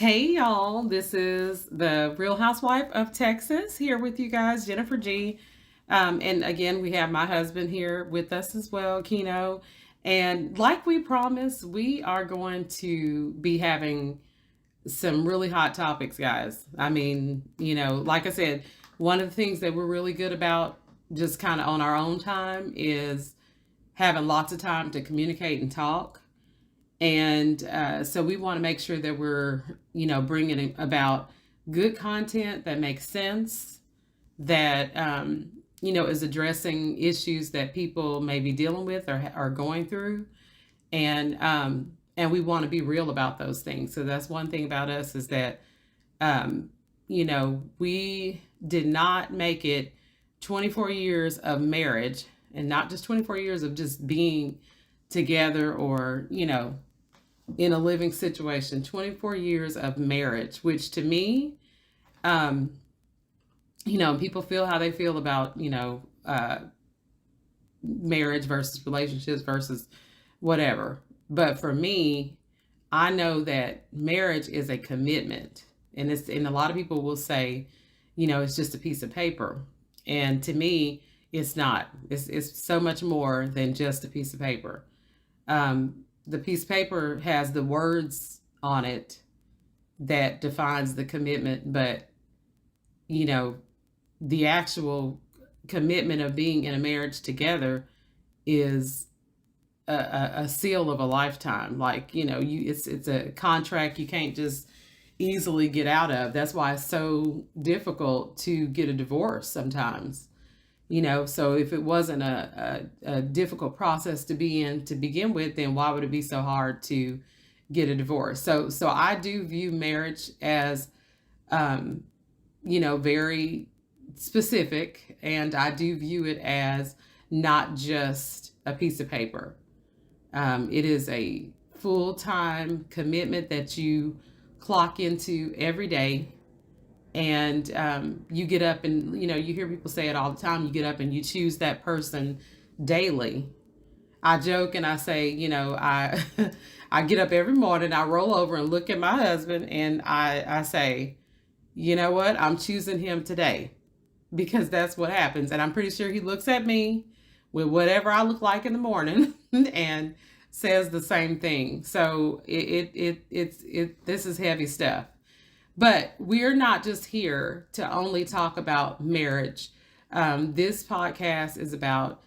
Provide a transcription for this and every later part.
Hey y'all, this is the Real Housewife of Texas here with you guys, Jennifer G. And again, we have my husband here with us as well, Keno. And like we promised, we are going to be having some really hot topics, guys. I mean, like I said, one of the things that we're really good about just kind of on our own time is having lots of time to communicate and talk. And so we want to make sure that we're, bringing about good content that makes sense, that, is addressing issues that people may be dealing with or are going through. And we want to be real about those things. So that's one thing about us is that, we did not make it 24 years of marriage and not just 24 years of just being together or, in a living situation, 24 years of marriage, which to me, people feel how they feel about, marriage versus relationships versus whatever. But for me, I know that marriage is a commitment. And a lot of people will say, it's just a piece of paper. And to me, it's not. It's so much more than just a piece of paper. The piece of paper has the words on it that defines the commitment, but the actual commitment of being in a marriage together is a seal of a lifetime. Like, it's a contract you can't just easily get out of. That's why it's so difficult to get a divorce sometimes. So if it wasn't a difficult process to be in to begin with, then why would it be so hard to get a divorce? So I do view marriage as, very specific, and I do view it as not just a piece of paper. It is a full-time commitment that you clock into every day. And you get up and, you hear people say it all the time. You get up and you choose that person daily. I joke and I say, I I get up every morning, I roll over and look at my husband and I say, you know what? I'm choosing him today, because that's what happens. And I'm pretty sure he looks at me with whatever I look like in the morning and says the same thing. So this is heavy stuff. But we're not just here to only talk about marriage. This podcast is about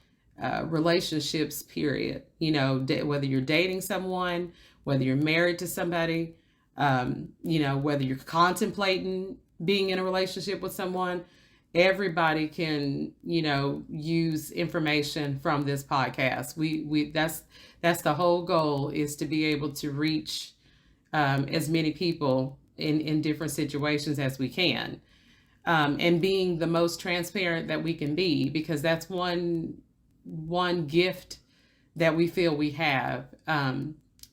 relationships, period. Whether you're dating someone, whether you're married to somebody, whether you're contemplating being in a relationship with someone, everybody can, use information from this podcast. That's the whole goal, is to be able to reach as many people in different situations as we can, and being the most transparent that we can be, because that's one gift that we feel we have,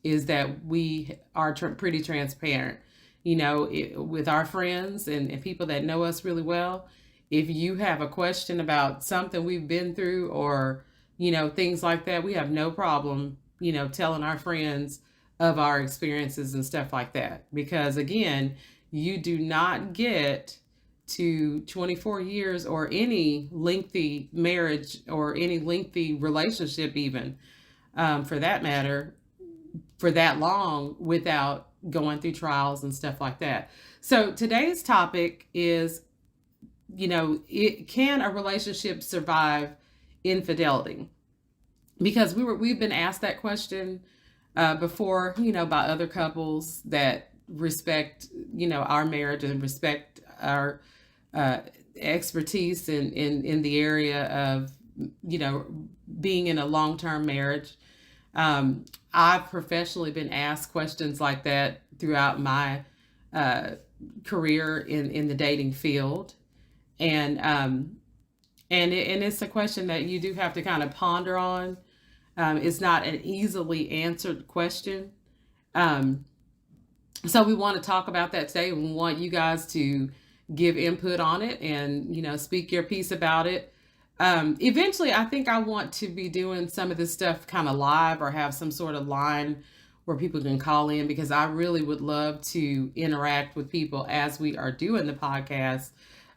is that we are pretty transparent, with our friends and people that know us really well. If you have a question about something we've been through or, things like that, we have no problem, telling our friends of our experiences and stuff like that. Because again, you do not get to 24 years or any lengthy marriage or any lengthy relationship even, for that matter, for that long without going through trials and stuff like that. So today's topic is, can a relationship survive infidelity? Because we've been asked that question before, by other couples that respect, our marriage and respect our expertise in the area of, being in a long-term marriage. I've professionally been asked questions like that throughout my career in the dating field. And it's a question that you do have to kind of ponder on. It's not an easily answered question. So we want to talk about that today. We want you guys to give input on it and, speak your piece about it. Eventually, I think I want to be doing some of this stuff kind of live or have some sort of line where people can call in, because I really would love to interact with people as we are doing the podcast.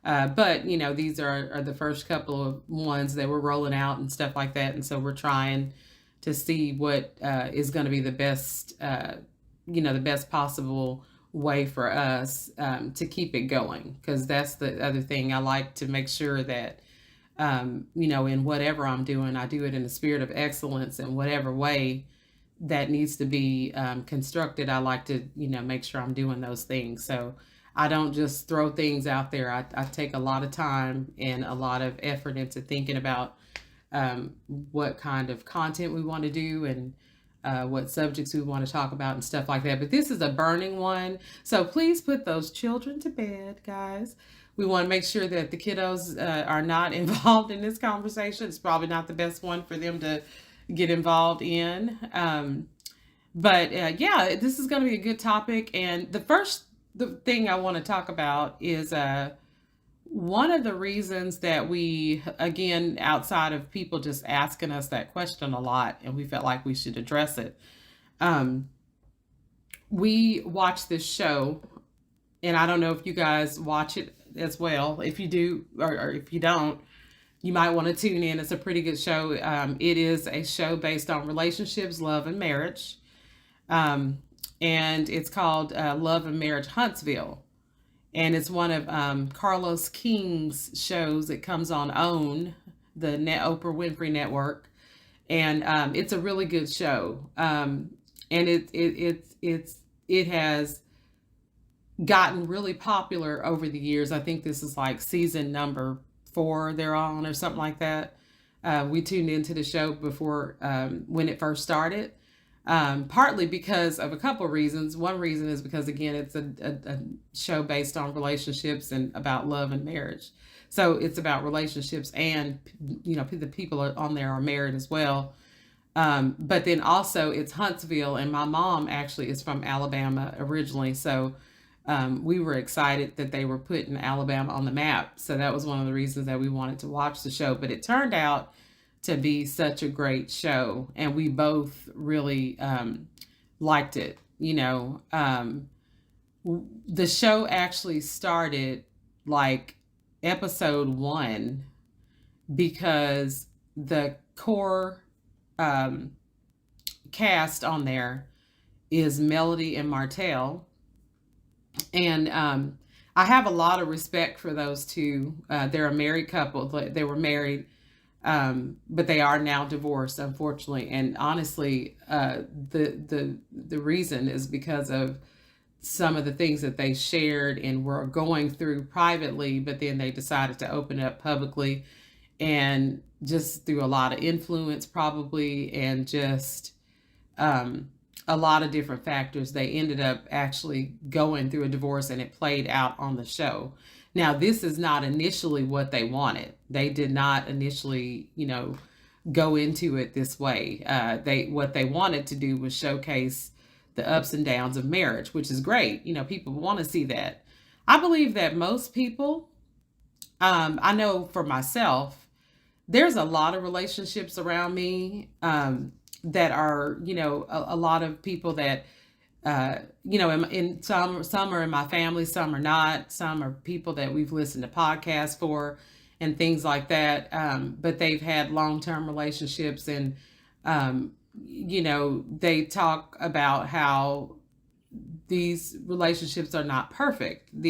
But these are the first couple of ones that we're rolling out and stuff like that, and so we're trying to see what is going to be the best, the best possible way for us to keep it going, because that's the other thing. I like to make sure that in whatever I'm doing, I do it in the spirit of excellence, in whatever way that needs to be constructed. I like to make sure I'm doing those things. So I don't just throw things out there. I take a lot of time and a lot of effort into thinking about what kind of content we want to do, and what subjects we want to talk about and stuff like that. But this is a burning one, so please put those children to bed, guys. We want to make sure that the kiddos are not involved in this conversation. It's probably not the best one for them to get involved in. But yeah, this is going to be a good topic. And the thing I want to talk about is one of the reasons that we, again, outside of people just asking us that question a lot, and we felt like we should address it. We watch this show, and I don't know if you guys watch it as well. If you do, or if you don't, you might want to tune in. It's a pretty good show. It is a show based on relationships, love, and marriage. And it's called Love and Marriage Huntsville. And it's one of Carlos King's shows. It comes on OWN, the Oprah Winfrey Network. And it's a really good show. And it has gotten really popular over the years. I think this is like season number 4 they're on, or something like that. We tuned into the show before when it first started, partly because of a couple of reasons. One reason is because, again, it's a show based on relationships and about love and marriage. So it's about relationships, and the people on there are married as well. But then also it's Huntsville, and my mom actually is from Alabama originally, so we were excited that they were putting Alabama on the map. So that was one of the reasons that we wanted to watch the show. But it turned out to be such a great show, and we both really liked it. The show actually started like episode 1 because the core cast on there is Melody and Martell. And I have a lot of respect for those two. They're a married couple. They were married, but they are now divorced, unfortunately. And honestly, the reason is because of some of the things that they shared and were going through privately, but then they decided to open it up publicly, and just through a lot of influence probably, and just a lot of different factors, they ended up actually going through a divorce, and it played out on the show. Now, this is not initially what they wanted. They did not initially, go into it this way. What they wanted to do was showcase the ups and downs of marriage, which is great. People want to see that. I believe that most people, I know for myself, there's a lot of relationships around me that are, a lot of people that, in some are in my family, some are not, some are people that we've listened to podcasts for and things like that. But they've had long-term relationships, and, they talk about how these relationships are not perfect, and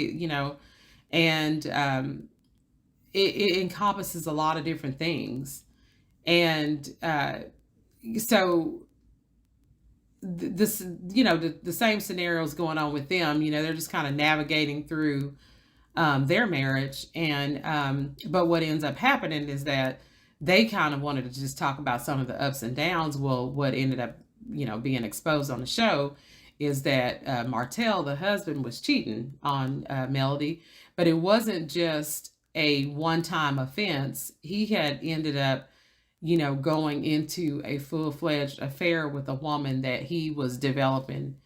it encompasses a lot of different things. And so this, the same scenarios going on with them. They're just kind of navigating through their marriage, and but what ends up happening is that they kind of wanted to just talk about some of the ups and downs. Well, what ended up being exposed on the show is that Martell, the husband, was cheating on Melody, but it wasn't just a one-time offense. He had ended up going into a full-fledged affair with a woman that he was developing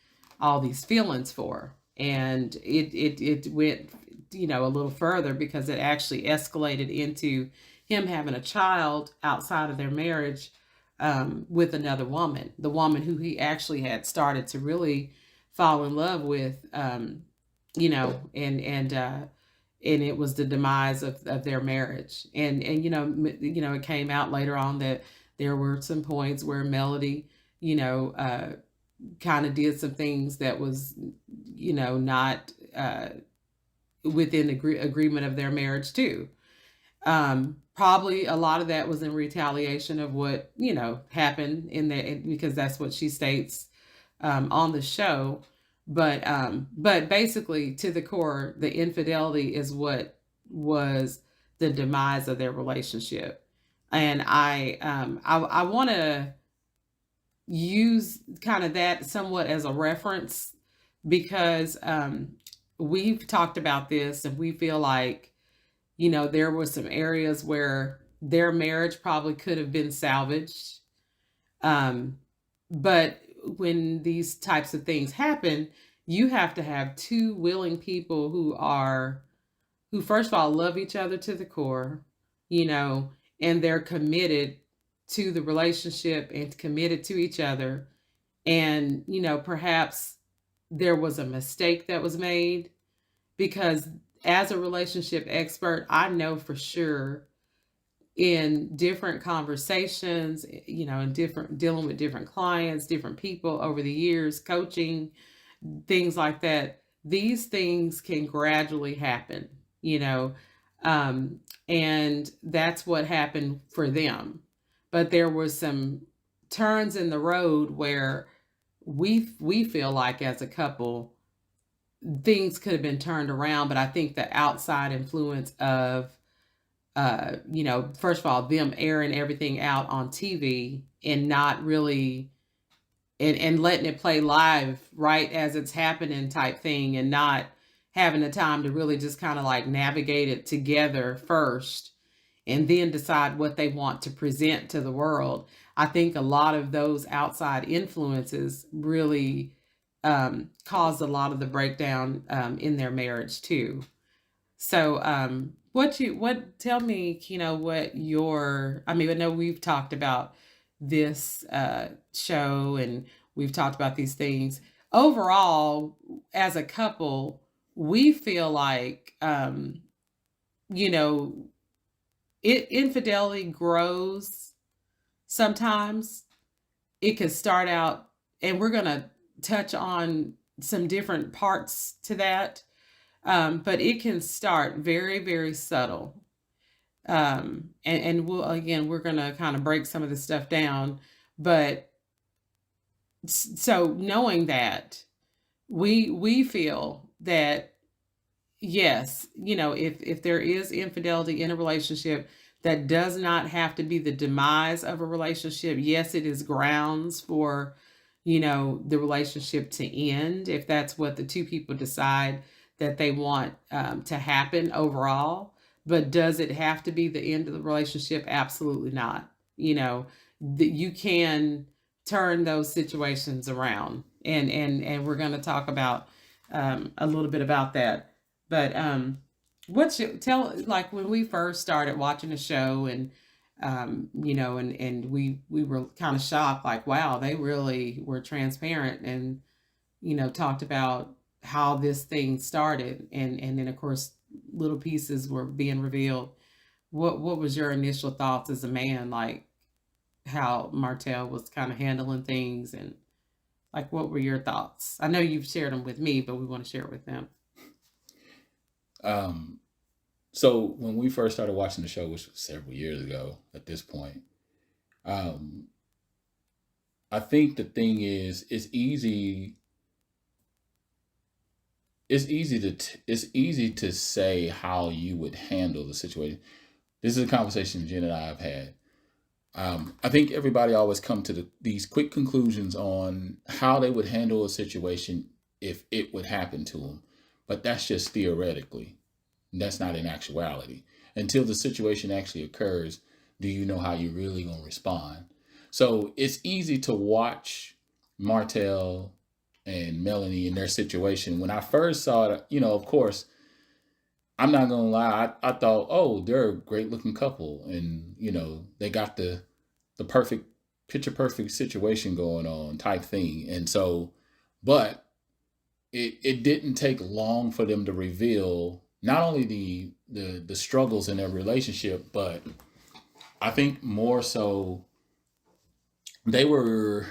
all these feelings for. And it went, a little further, because it actually escalated into him having a child outside of their marriage with another woman, the woman who he actually had started to really fall in love with, and it was the demise of their marriage. And it came out later on that there were some points where Melody, kind of did some things that was, not within agreement of their marriage too. Probably a lot of that was in retaliation of what happened in there, because that's what she states on the show. But basically, to the core, the infidelity is what was the demise of their relationship. And I want to use kind of that somewhat as a reference, because we've talked about this, and we feel like there were some areas where their marriage probably could have been salvaged. But when these types of things happen, you have to have two willing people who first of all love each other to the core, and they're committed to the relationship and committed to each other. And, perhaps there was a mistake that was made, because as a relationship expert, I know for sure in different conversations, in different dealing with different clients, different people over the years, coaching, things like that, these things can gradually happen, and that's what happened for them. But there were some turns in the road where we feel like as a couple things could have been turned around. But I think the outside influence of first of all, them airing everything out on TV and not really and letting it play live right as it's happening type thing, and not having the time to really just kind of like navigate it together first and then decide what they want to present to the world. I think a lot of those outside influences really caused a lot of the breakdown in their marriage too. So, tell me, what I mean, I know we've talked about this show, and we've talked about these things. Overall, as a couple, we feel like, you know, infidelity grows sometimes. It could start out, and we're going to touch on some different parts to that. But it can start very, very subtle. And we're going to kind of break some of this stuff down. But so knowing that, we feel that, yes, if there is infidelity in a relationship, that does not have to be the demise of a relationship. Yes, it is grounds for, the relationship to end, if that's what the two people decide that they want to happen overall. But does it have to be the end of the relationship? Absolutely not. You can turn those situations around, and we're going to talk about a little bit about that. But tell, like, when we first started watching the show, and and we were kind of shocked, like, wow, they really were transparent, and talked about how this thing started, and then of course little pieces were being revealed. What was your initial thoughts as a man, like how Martell was kind of handling things, and like what were your thoughts? I know you've shared them with me, but we want to share it with them. So when we first started watching the show, which was several years ago at this point, I think the thing is, it's easy to say how you would handle the situation. This is a conversation Jen and I have had. I think everybody always come to these quick conclusions on how they would handle a situation if it would happen to them, but that's just theoretically. That's not in actuality. Until the situation actually occurs, do you know how you're really going to respond? So it's easy to watch Martell and Melanie in their situation. When I first saw it, of course, I'm not gonna lie, I thought, oh, they're a great looking couple, and they got the perfect picture perfect situation going on type thing. And so, but it didn't take long for them to reveal not only the struggles in their relationship, but I think more so they were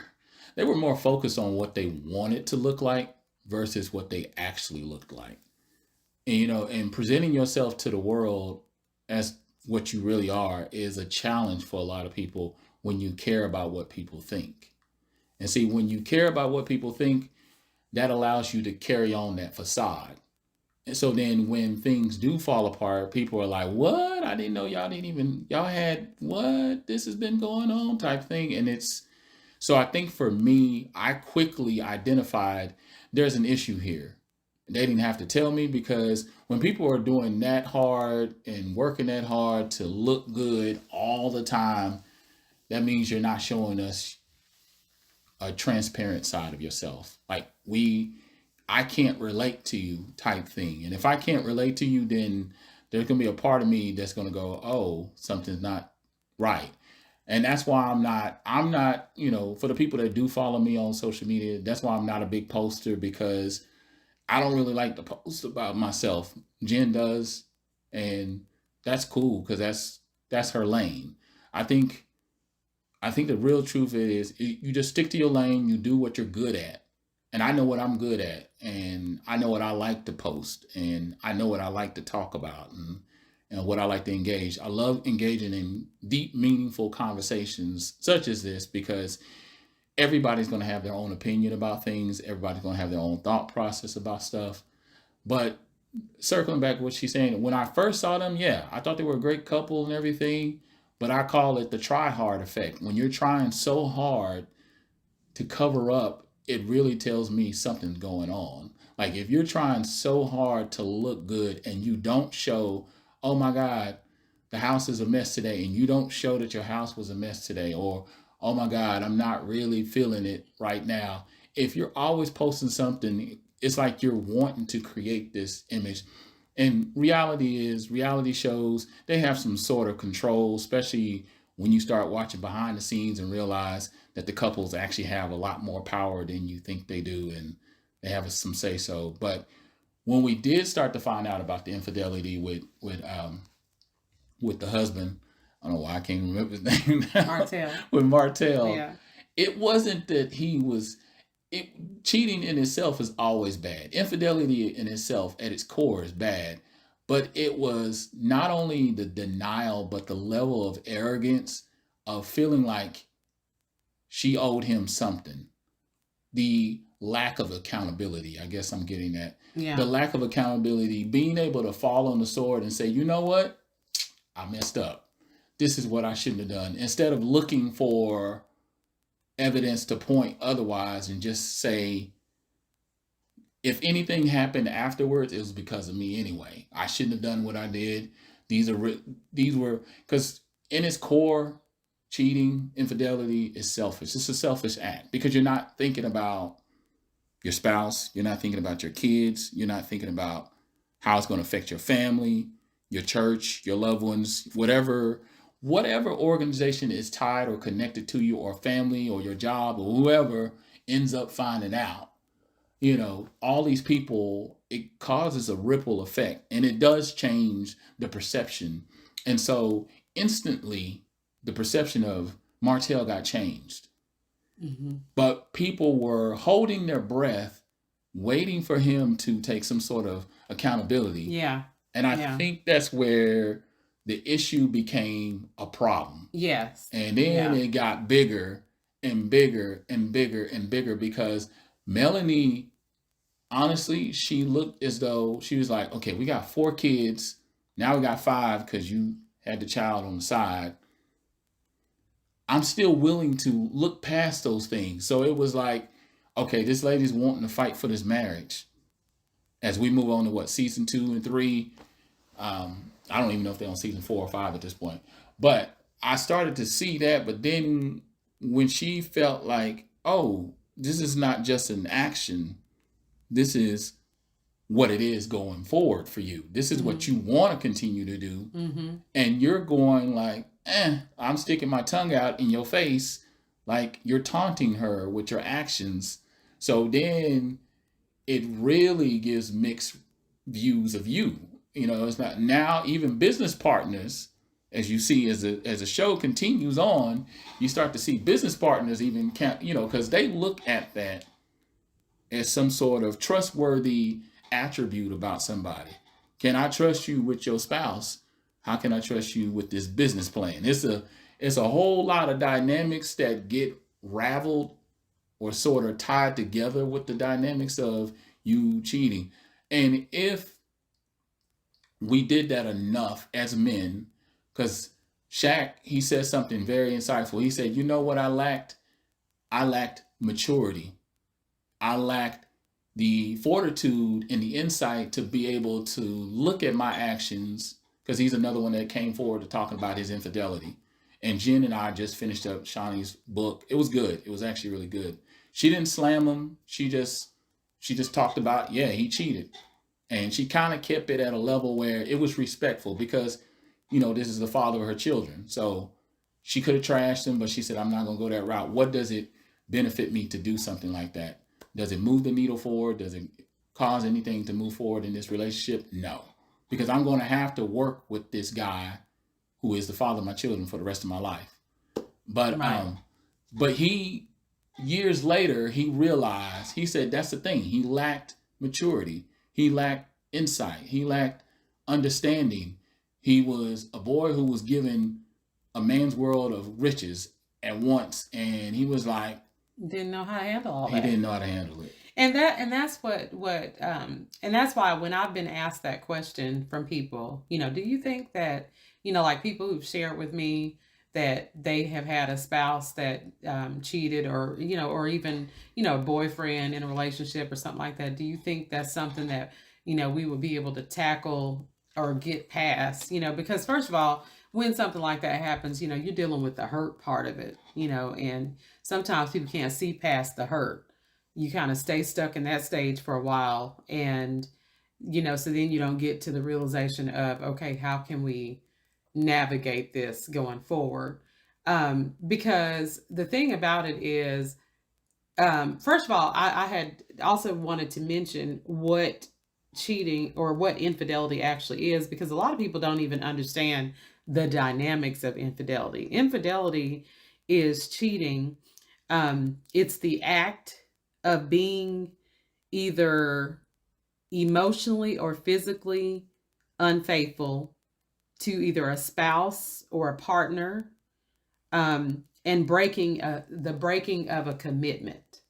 they were more focused on what they wanted to look like versus what they actually looked like. And and presenting yourself to the world as what you really are is a challenge for a lot of people when you care about what people think. And see, when you care about what people think, that allows you to carry on that facade. And so then when things do fall apart, people are like, what? I didn't know y'all didn't even, y'all had what? This has been going on type thing. And so I think for me, I quickly identified there's an issue here. They didn't have to tell me, because when people are doing that hard and working that hard to look good all the time, that means you're not showing us a transparent side of yourself. Like I can't relate to you type thing. And if I can't relate to you, then there's going to be a part of me that's going to go, oh, something's not right. And that's why I'm not, for the people that do follow me on social media, that's why I'm not a big poster, because I don't really like to post about myself. Jen does, and that's cool, because that's her lane. I think the real truth is you just stick to your lane, you do what you're good at. And I know what I'm good at, and I know what I like to post, and I know what I like to talk about, and what I like to engage. I love engaging in deep, meaningful conversations such as this, because everybody's going to have their own opinion about things. Everybody's going to have their own thought process about stuff. But circling back to what she's saying, when I first saw them, yeah, I thought they were a great couple and everything, but I call it the try hard effect. When you're trying so hard to cover up, it really tells me something's going on. Like if you're trying so hard to look good and you don't show, oh my God, the house is a mess today, and you don't show that your house was a mess today, or oh my God, I'm not really feeling it right now. If you're always posting something, it's like you're wanting to create this image. And reality shows, they have some sort of control, especially when you start watching behind the scenes and realize that the couples actually have a lot more power than you think they do, and they have some say so. But when we did start to find out about the infidelity with the husband, I don't know why I can't remember his name now. Martell. With Martell, Yeah. it wasn't that he was. Cheating in itself is always bad. Infidelity in itself, at its core, is bad. But it was not only the denial, but the level of arrogance of feeling like she owed him something. The lack of accountability, I guess I'm getting at. Yeah. The lack of accountability, being able to fall on the sword and say, you know what? I messed up. This is what I shouldn't have done. Instead of looking for evidence to point otherwise, and just say, if anything happened afterwards, it was because of me anyway. I shouldn't have done what I did. These were, because in its core, cheating, infidelity is selfish. It's a selfish act, because you're not thinking about your spouse. You're not thinking about your kids. You're not thinking about how it's going to affect your family, your church, your loved ones, whatever organization is tied or connected to you, or family, or your job, or whoever ends up finding out. All these people, it causes a ripple effect, and it does change the perception. And so instantly the perception of Martell got changed. Mm-hmm. But people were holding their breath, waiting for him to take some sort of accountability. Yeah. And I think that's where the issue became a problem. Yes. And then it got bigger and bigger and bigger and bigger, because Melanie, honestly, she looked as though she was like, okay, we got 4 kids. Now we got 5 because you had the child on the side. I'm still willing to look past those things. So it was like, okay, this lady's wanting to fight for this marriage. As we move on to season 2 and 3, I don't even know if they're on season 4 or 5 at this point. But I started to see that. But then when she felt like, oh, this is not just an action, this is what it is going forward for you. This is what you want to continue to do. Mm-hmm. And you're going like, I'm sticking my tongue out in your face Like you're taunting her with your actions. So then it really gives mixed views of you. It's not now even business partners, as you see as the show continues on, you start to see business partners even can't, because they look at that as some sort of trustworthy attribute about somebody. Can I trust you with your spouse? How can I trust you with this business plan? It's a whole lot of dynamics that get raveled or sort of tied together with the dynamics of you cheating. And if we did that enough as men, because Shaq, he said something very insightful. He said, you know what I lacked? I lacked maturity. I lacked the fortitude and the insight to be able to look at my actions, because he's another one that came forward to talking about his infidelity. And Jen and I just finished up Shawnee's book. It was good. It was actually really good. She didn't slam him. She just talked about, yeah, he cheated. And she kind of kept it at a level where it was respectful, because this is the father of her children. So she could have trashed him, but she said, I'm not going to go that route. What does it benefit me to do something like that? Does it move the needle forward? Does it cause anything to move forward in this relationship? No, because I'm going to have to work with this guy who is the father of my children for the rest of my life. But Right. but he, years later, he realized, he said that's the thing. He lacked maturity. He lacked insight. He lacked understanding. He was a boy who was given a man's world of riches at once, and he was like, Didn't know how to handle all he that. didn't know how to handle it. And that's and that's why when I've been asked that question from people, do you think that, like people who've shared with me that they have had a spouse that cheated, or or even a boyfriend in a relationship or something like that, do you think that's something that we would be able to tackle or get past? Because first of all, when something like that happens, you're dealing with the hurt part of it, and sometimes people can't see past the hurt. You kind of stay stuck in that stage for a while, and so then you don't get to the realization of, okay, how can we navigate this going forward? Because the thing about it is, first of all, I had also wanted to mention what cheating or what infidelity actually is, because a lot of people don't even understand the dynamics of infidelity. Infidelity is cheating. It's the act of being either emotionally or physically unfaithful to either a spouse or a partner, and the breaking of a commitment.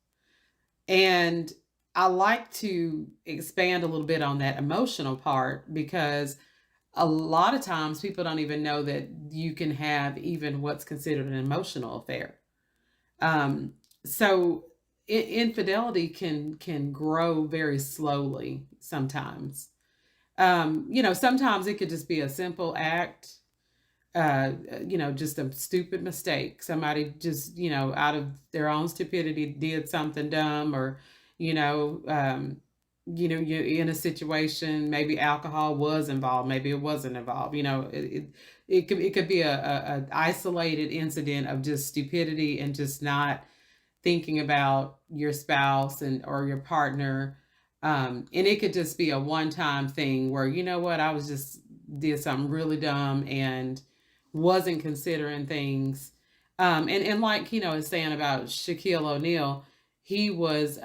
And I like to expand a little bit on that emotional part, because a lot of times people don't even know that you can have even what's considered an emotional affair. So infidelity can grow very slowly sometimes. Sometimes it could just be a simple act, just a stupid mistake. Somebody just, out of their own stupidity did something dumb, or, you know, um, you're in a situation, maybe alcohol was involved, maybe it wasn't involved. It could be a isolated incident of just stupidity and just not thinking about your spouse and or your partner. And it could just be a one-time thing where, what, I was just did something really dumb and wasn't considering things. And like, is saying about Shaquille O'Neal, he was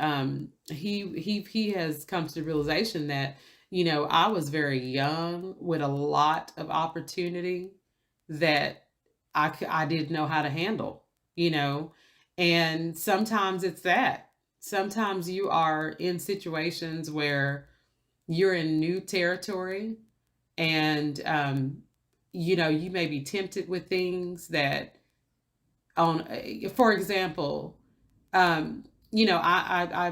he has come to the realization that, I was very young with a lot of opportunity that I didn't know how to handle, you know. And sometimes it's that. Sometimes you are in situations where you're in new territory, and you may be tempted with things that, on for example, I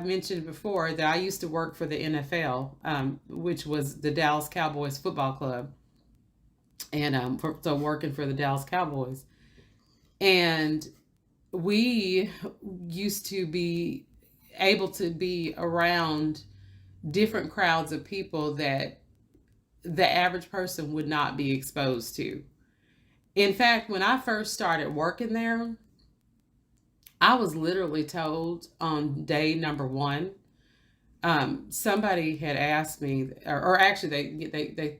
mentioned before that I used to work for the NFL, which was the Dallas Cowboys football club, and so working for the Dallas Cowboys, and we used to be able to be around different crowds of people that the average person would not be exposed to. In fact, when I first started working there, I was literally told on day number one. Somebody had asked me, or actually they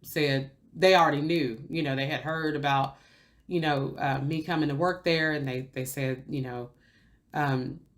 said they already knew. They had heard about me coming to work there, and they said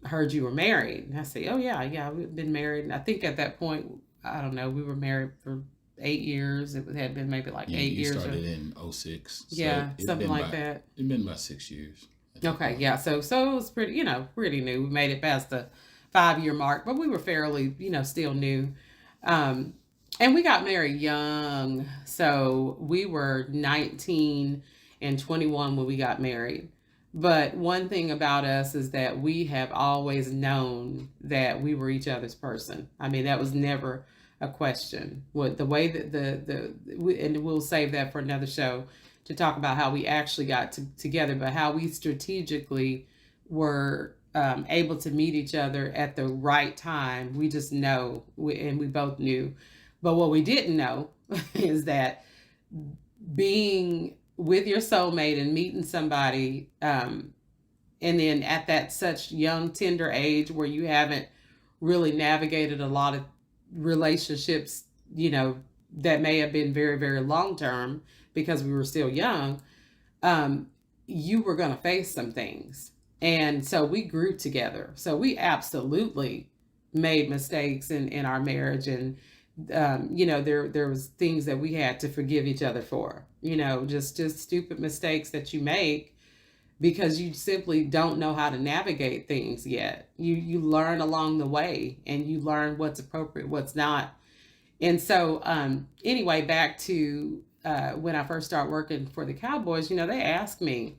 heard you were married. And I said, oh yeah, we've been married. And I think at that point, I don't know, we were married for 8 years. It had been maybe like Yeah, 8 years. You started in 06. So yeah, something like that. It's been about 6 years. Okay, yeah. So it was pretty new. We made it past the 5 year mark, but we were fairly, still new. And we got married young. So we were 19 and 21 when we got married. But one thing about us is that we have always known that we were each other's person. I mean, that was never a question. What the way that and we'll save that for another show to talk about how we actually got together, but how we strategically were able to meet each other at the right time. We just know, and we both knew. But what we didn't know is that being with your soulmate and meeting somebody, and then at that such young, tender age where you haven't really navigated a lot of relationships, that may have been very, very long term because we were still young, you were going to face some things. And so we grew together. So we absolutely made mistakes in our marriage. And, there was things that we had to forgive each other for, just stupid mistakes that you make because you simply don't know how to navigate things yet. You learn along the way, and you learn what's appropriate, what's not. And so, anyway, back to when I first started working for the Cowboys, they asked me,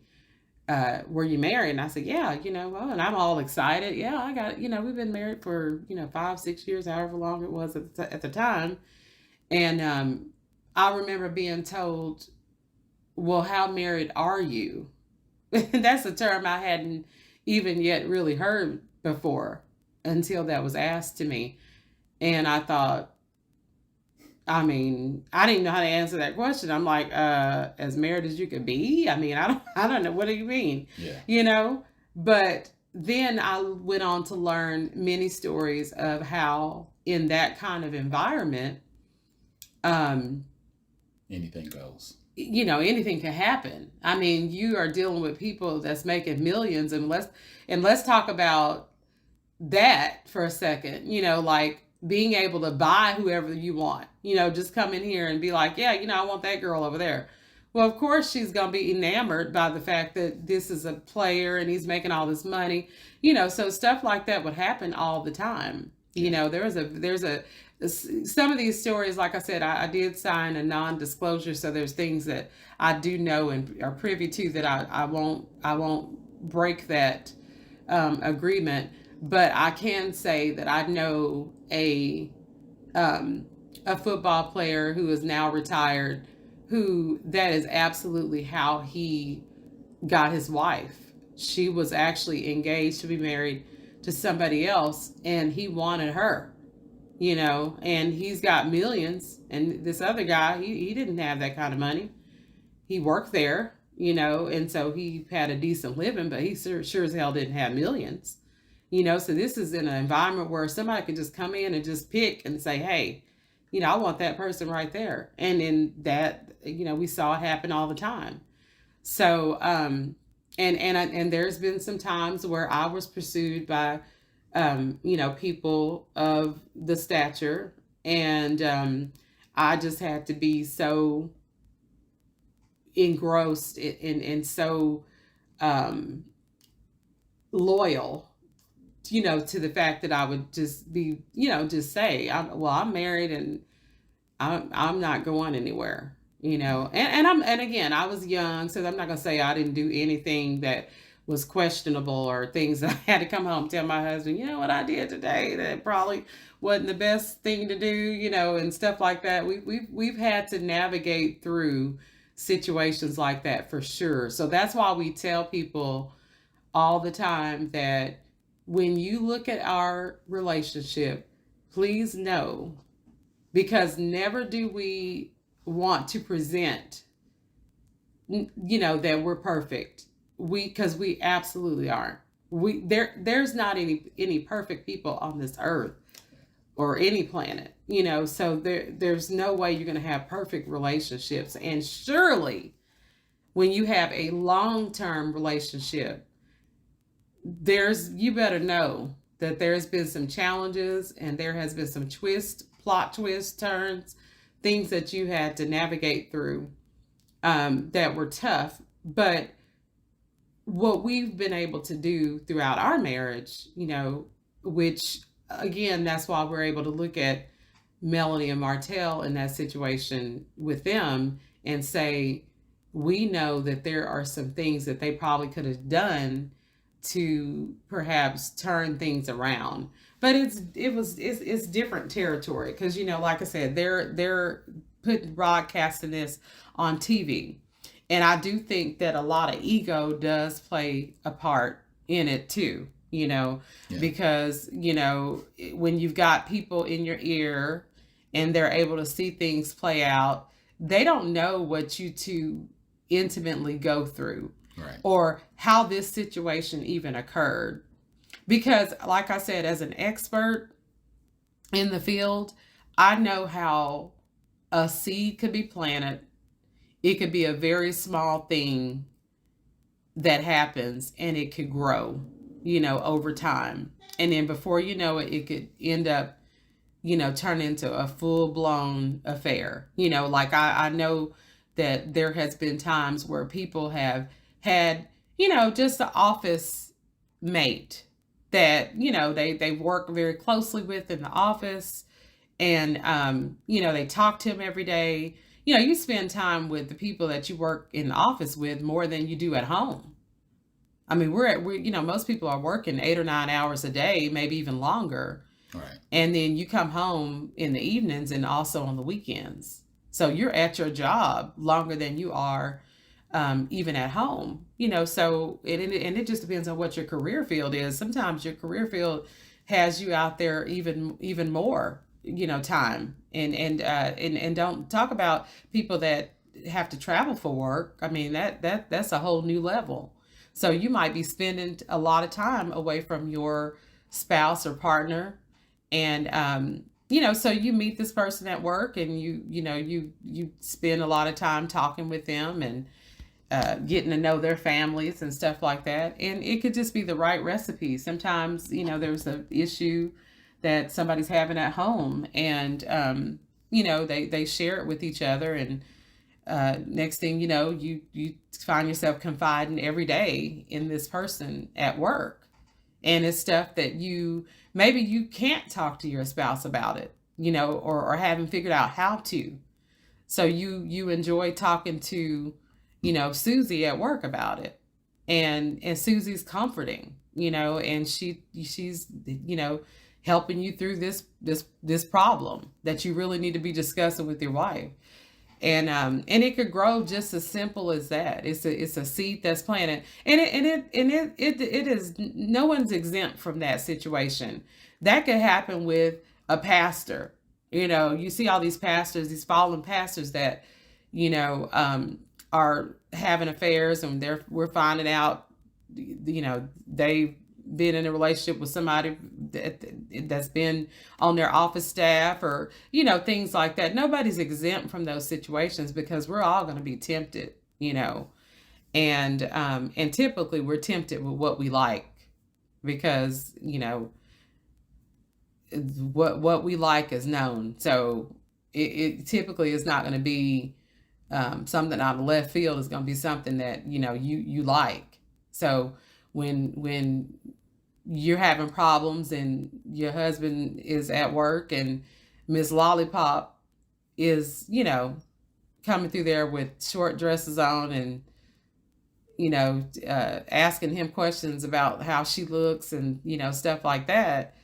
were you married? And I said, yeah, and I'm all excited. Yeah, I got, we've been married for, 5-6 years, however long it was at the time. And I remember being told, well, how married are you? That's a term I hadn't even yet really heard before until that was asked to me. And I thought, I didn't know how to answer that question. I'm like, as married as you could be? I don't know. What do you mean? Yeah. But then I went on to learn many stories of how in that kind of environment, anything goes. Anything can happen. You are dealing with people that's making millions, and let's talk about that for a second. Like being able to buy whoever you want, just come in here and be like, yeah, I want that girl over there. Well, of course she's going to be enamored by the fact that this is a player and he's making all this money, so stuff like that would happen all the time. There's some of these stories, like I said, I did sign a non-disclosure. So there's things that I do know and are privy to that I won't break that agreement. But I can say that I know a football player who is now retired, who that is absolutely how he got his wife. She was actually engaged to be married to somebody else, and he wanted her, and he's got millions. And this other guy, he didn't have that kind of money. He worked there, and so he had a decent living, but he sure as hell didn't have millions. So this is in an environment where somebody can just come in and just pick and say, hey, I want that person right there. And in that, we saw it happen all the time. So, and there's been some times where I was pursued by, people of the stature, and I just had to be so engrossed and so loyal, to the fact that I would just be, just say, I'm married and I'm not going anywhere, and again, I was young, so I'm not going to say I didn't do anything that was questionable or things that I had to come home and tell my husband, what I did today, that probably wasn't the best thing to do, and stuff like that. We've had to navigate through situations like that for sure. So that's why we tell people all the time that when you look at our relationship, please know, because never do we want to present, that we're perfect. because we absolutely aren't. There's not any perfect people on this earth or any planet, so there's no way you're going to have perfect relationships. And surely when you have a long-term relationship, you better know that there's been some challenges and there has been some plot twists, turns, things that you had to navigate through, that were tough. But what we've been able to do throughout our marriage, which again, that's why we're able to look at Melanie and Martell in that situation with them and say, we know that there are some things that they probably could have done to perhaps turn things around. But it's different territory because, like I said, they're broadcasting this on TV. And I do think that a lot of ego does play a part in it too, Yeah. because, when you've got people in your ear and they're able to see things play out, they don't know what you two intimately go through, Right. or how this situation even occurred. Because, like I said, as an expert in the field, I know how a seed could be planted. It could be a very small thing that happens and it could grow, over time. And then before you know it, it could end up, turn into a full blown affair. Like I know that there has been times where people have had, just an office mate that, they work very closely with in the office. And, they talk to him every day. You spend time with the people that you work in the office with more than you do at home. I mean, most people are working 8 or 9 hours a day, maybe even longer. Right. And then you come home in the evenings and also on the weekends. So you're at your job longer than you are, even at home, so it just depends on what your career field is. Sometimes your career field has you out there even more, time. And don't talk about people that have to travel for work. I mean, that's a whole new level. So you might be spending a lot of time away from your spouse or partner. And, so you meet this person at work and you spend a lot of time talking with them and getting to know their families and stuff like that. And it could just be the right recipe. Sometimes, there's an issue that somebody's having at home and, they share it with each other. And next thing you know, you find yourself confiding every day in this person at work. And it's stuff that maybe you can't talk to your spouse about it, or haven't figured out how to. So you enjoy talking to, Susie at work about it. And Susie's comforting, and she's, helping you through this problem that you really need to be discussing with your wife. And it could grow just as simple as that. It's a seed that's planted, and it is, no one's exempt from that situation. That could happen with a pastor. You see all these pastors, these fallen pastors that, are having affairs, and we're finding out, they've been in a relationship with somebody that's been on their office staff, or things like that. Nobody's exempt from those situations because we're all going to be tempted, and typically we're tempted with what we like, because what we like is known. So it typically is not going to be something out of left field. Is going to be something that you like. So when you're having problems and your husband is at work and Miss Lollipop is, coming through there with short dresses on and, asking him questions about how she looks and, stuff like that,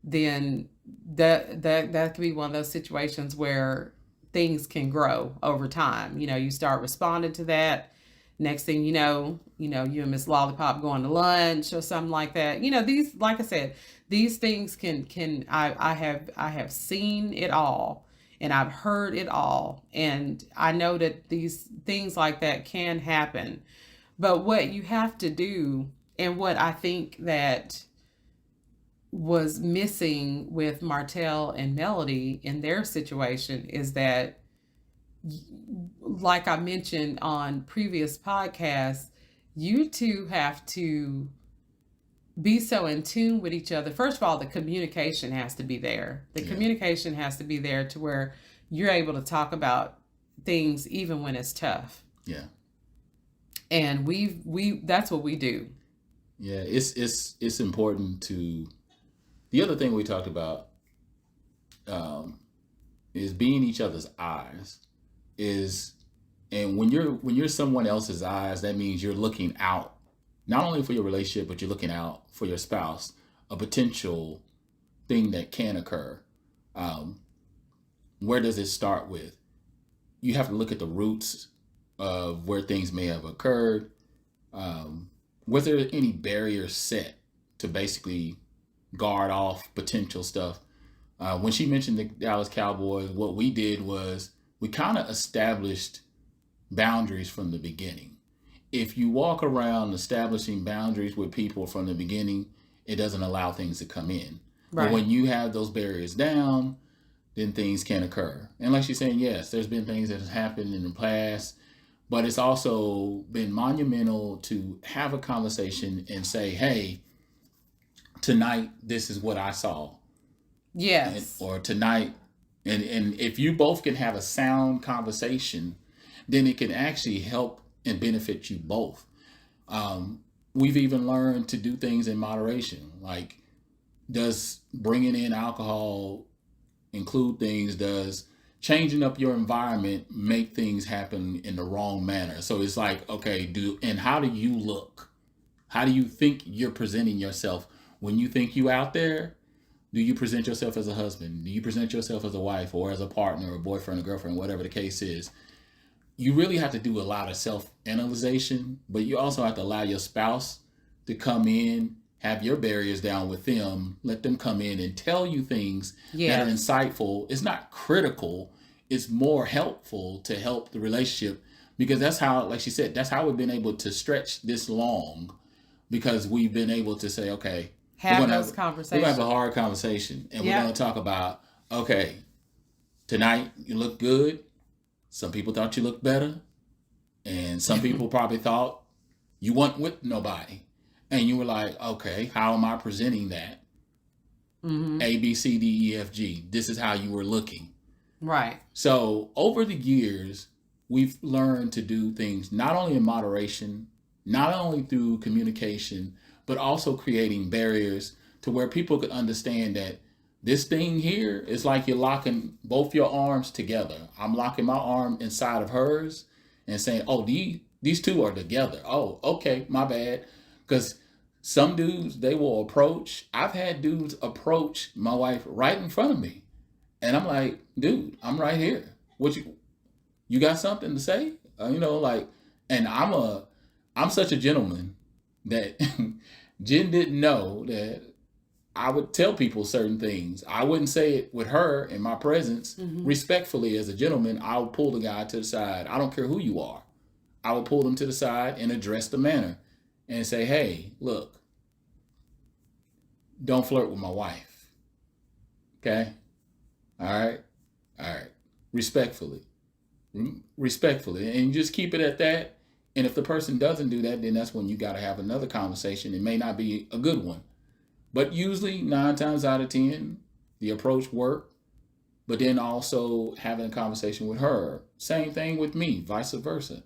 then that could be one of those situations where things can grow over time. You start responding to that. Next thing you know, you and Miss Lollipop going to lunch or something like that. These, like I said, these things I have seen it all, and I've heard it all. And I know that these things like that can happen. But what you have to do, and what I think that was missing with Martell and Melody in their situation, is that, like I mentioned on previous podcasts, you two have to be so in tune with each other. First of all, the communication has to be there. The communication has to be there to where you're able to talk about things even when it's tough. Yeah. And we that's what we do. Yeah, it's important to. The other thing we talked about is being each other's eyes. And when you're someone else's eyes, that means you're looking out, not only for your relationship, but you're looking out for your spouse, a potential thing that can occur. Where does it start with? You have to look at the roots of where things may have occurred. Was there any barriers set to basically guard off potential stuff? When she mentioned the Dallas Cowboys, what we did was we kind of established boundaries from the beginning. If you walk around establishing boundaries with people from the beginning, it doesn't allow things to come in. Right. But when you have those barriers down, then things can occur. And like she's saying, yes, there's been things that have happened in the past, but it's also been monumental to have a conversation and say, hey, tonight, this is what I saw. Yes. Or tonight, and if you both can have a sound conversation, then it can actually help and benefit you both. We've even learned to do things in moderation. Like, does bringing in alcohol include things? Does changing up your environment make things happen in the wrong manner? So it's like, okay, and how do you look? How do you think you're presenting yourself when you think you out there? Do you present yourself as a husband? Do you present yourself as a wife or as a partner or boyfriend or girlfriend, whatever the case is? You really have to do a lot of self-analyzation, but you also have to allow your spouse to come in, have your barriers down with them, let them come in and tell you things that are insightful. It's not critical. It's more helpful to help the relationship, because that's how, like she said, that's how we've been able to stretch this long, because we've been able to say, okay, have those conversations. We're going to have a hard conversation, and we're going to talk about, okay, tonight you look good. Some people thought you looked better, and some people probably thought you weren't with nobody. And you were like, okay, how am I presenting that? Mm-hmm. A, B, C, D, E, F, G. This is how you were looking. Right. So over the years, we've learned to do things not only in moderation, not only through communication, but also creating barriers to where people could understand that this thing here is like you're locking both your arms together. I'm locking my arm inside of hers and saying, oh, these two are together. Oh, okay, my bad. Because some dudes, they will approach. I've had dudes approach my wife right in front of me. And I'm like, dude, I'm right here. What you got something to say? And I'm such a gentleman that Jen didn't know that I would tell people certain things. I wouldn't say it with her in my presence. Mm-hmm. Respectfully, as a gentleman, I would pull the guy to the side. I don't care who you are. I would pull them to the side and address the matter and say, hey, look, don't flirt with my wife. Okay? All right? Respectfully. And just keep it at that. And if the person doesn't do that, then that's when you got to have another conversation. It may not be a good one. But usually 9 times out of 10, the approach worked. But then also having a conversation with her. Same thing with me, vice versa.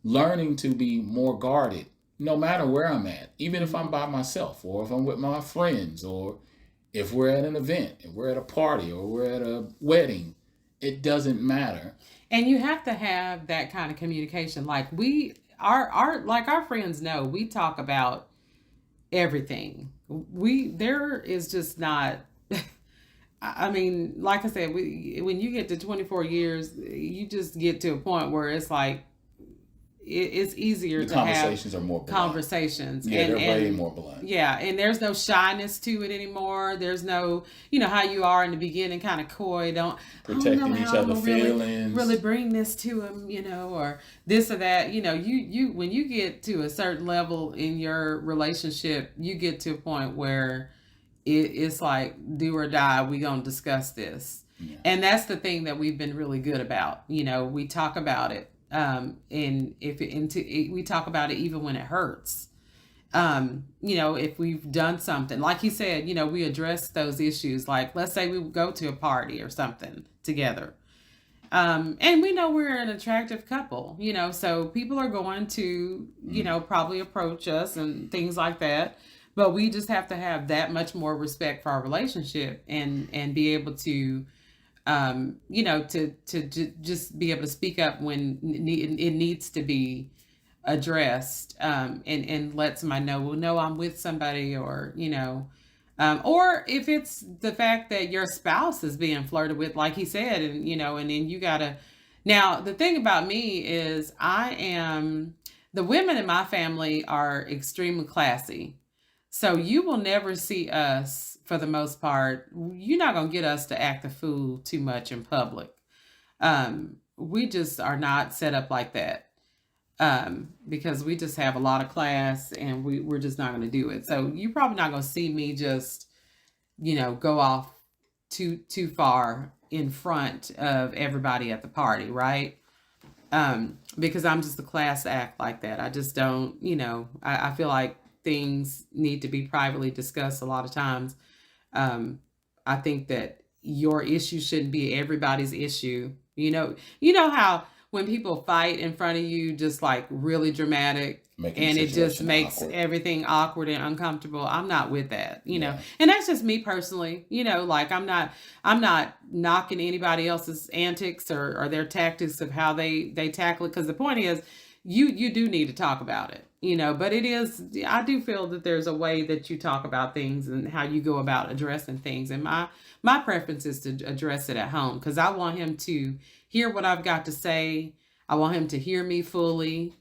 Learning to be more guarded, no matter where I'm at. Even if I'm by myself, or if I'm with my friends, or if we're at an event, if we're at a party, or we're at a wedding. It doesn't matter. And you have to have that kind of communication. Like our friends know, we talk about everything. There is just not, I mean, like I said, when you get to 24 years, you just get to a point where it's like, it's easier The to have conversations are more blunt. conversations. Yeah, they're way and more blunt. yeah, and there's no shyness to it anymore. There's no, how you are in the beginning, kind of coy. I don't know Protecting each how I'm other's gonna really feelings. bring this to him, or this or that. You when you get to a certain level in your relationship, you get to a point where it's like do or die. We gonna discuss this, Yeah. and that's the thing that we've been really good about. We talk about it, and we talk about it even when it hurts. If we've done something, like he said, we address those issues. Like, let's say we go to a party or something together. And we know we're an attractive couple, so people are going to, probably approach us and things like that. But we just have to have that much more respect for our relationship and be able to, just be able to speak up when it needs to be addressed, and let somebody know, well, no, I'm with somebody, or if it's the fact that your spouse is being flirted with, like he said, and then you gotta. Now, the thing about me is the women in my family are extremely classy. So you will never see us, for the most part, you're not going to get us to act a fool too much in public. We just are not set up like that, because we just have a lot of class, and we're just not going to do it. So you're probably not going to see me just, go off too far in front of everybody at the party, right? Because I'm just a class act like that. I just don't, I feel like things need to be privately discussed a lot of times. I think that your issue shouldn't be everybody's issue. You know how when people fight in front of you, just like really dramatic, Making and the it just situation makes awkward. everything awkward and uncomfortable. I'm not with that, Yeah. and that's just me personally. Like I'm not knocking anybody else's antics or their tactics of how they tackle it, because the point is, you do need to talk about it, but I do feel that there's a way that you talk about things and how you go about addressing things, and my preference is to address it at home, because I want him to hear what I've got to say. I want him to hear me fully.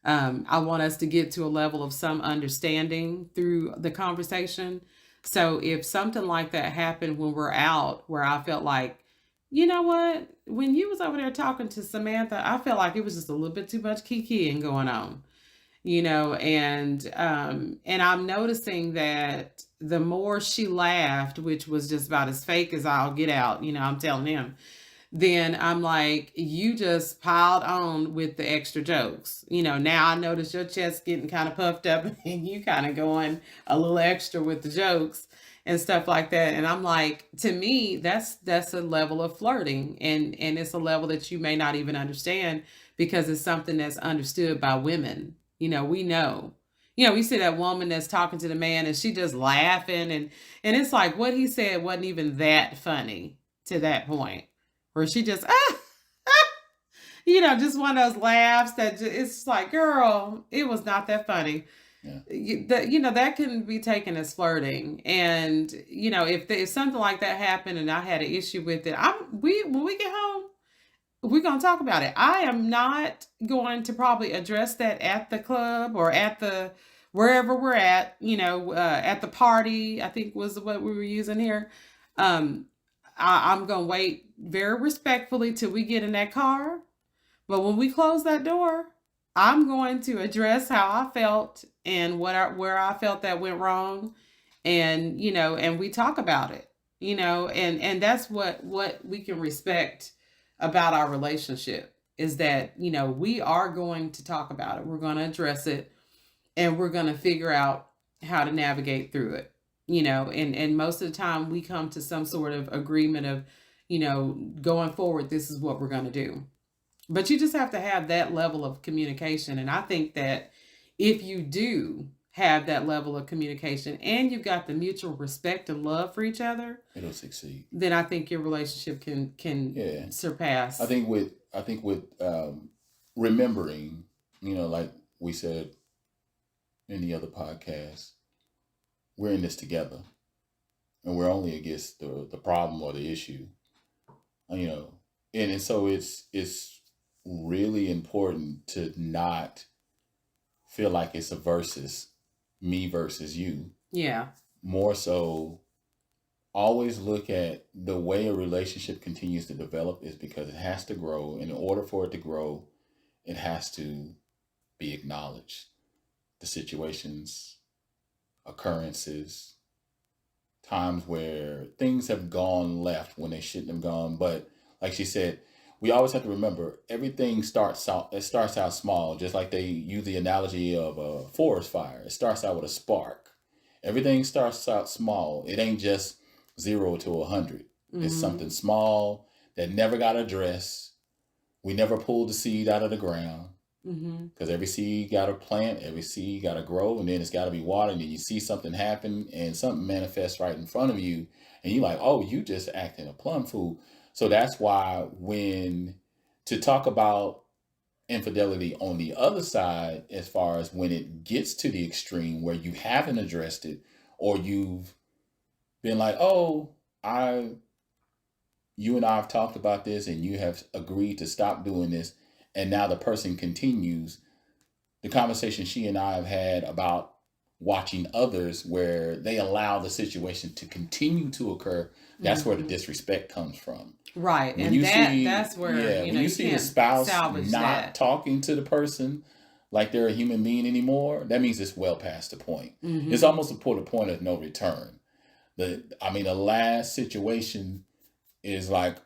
I want us to get to a level of some understanding through the conversation. So if something like that happened when we're out, where I felt like, you know what, when you was over there talking to Samantha, I felt like it was just a little bit too much kikiing going on, and I'm noticing that the more she laughed, which was just about as fake as I'll get out, I'm telling him, then I'm like, you just piled on with the extra jokes. Now I notice your chest getting kind of puffed up and you kind of going a little extra with the jokes and stuff like that. And I'm like, to me, that's a level of flirting, and it's a level that you may not even understand, because it's something that's understood by women. We know. We see that woman that's talking to the man and she just laughing, and it's like what he said wasn't even that funny to that point, where she just just one of those laughs that it's like, girl, it was not that funny. Yeah. That can be taken as flirting, and if something like that happened and I had an issue with it, when we get home, we're gonna talk about it. I am not going to probably address that at the club or at the wherever we're at. At the party, I think was what we were using here. Um, I'm gonna wait very respectfully till we get in that car. But when we close that door, I'm going to address how I felt and where I felt that went wrong, and we talk about it, and that's what we can respect about our relationship, is that we are going to talk about it. We're going to address it, and we're going to figure out how to navigate through it. And most of the time we come to some sort of agreement of, going forward, this is what we're going to do. But you just have to have that level of communication. And I think that if you do have that level of communication and you've got the mutual respect and love for each other, it'll succeed. Then I think your relationship can surpass. I think with remembering, like we said in the other podcast, we're in this together, and we're only against the problem or the issue, and so it's really important to not feel like it's a versus, me versus you. Yeah. More so, always look at the way a relationship continues to develop is because it has to grow. And in order for it to grow, it has to be acknowledged. The situations, occurrences, times where things have gone left when they shouldn't have gone. But like she said, we always have to remember everything starts out. It starts out small, just like they use the analogy of a forest fire. It starts out with a spark. Everything starts out small. It ain't just 0 to 100. It's Mm-hmm. something small that never got addressed. We never pulled the seed out of the ground. Mm-hmm. Because every seed got to plant, every seed got to grow, and then it's got to be watered. And then you see something happen, and something manifests right in front of you, and you're like, "Oh, you just acting a plum fool." So that's why when to talk about infidelity on the other side, as far as when it gets to the extreme where you haven't addressed it, or you've been like, "Oh, I, you and I have talked about this, and you have agreed to stop doing this," and now the person continues the conversation she and I have had about watching others where they allow the situation to continue to occur, that's where the Mm-hmm. disrespect comes from. Right. When And you see, that's where, yeah, when you you see the can't spouse salvage not that. talking to the person like they're a human being anymore, that means it's well past the point. It's Mm-hmm. almost a point of no return. The last situation is like,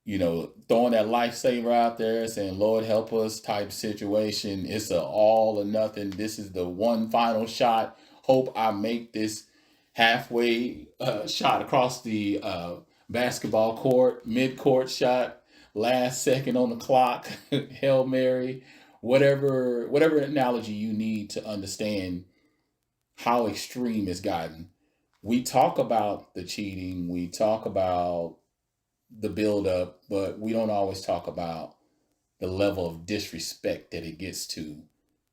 throwing that lifesaver out there saying, Lord help us type situation. It's a all or nothing. This is the one final shot. Hope I make this halfway shot across the basketball court, mid court shot, last second on the clock, Hail Mary, whatever analogy you need to understand how extreme it's gotten. We talk about the cheating, we talk about the build up, but we don't always talk about the level of disrespect that it gets to.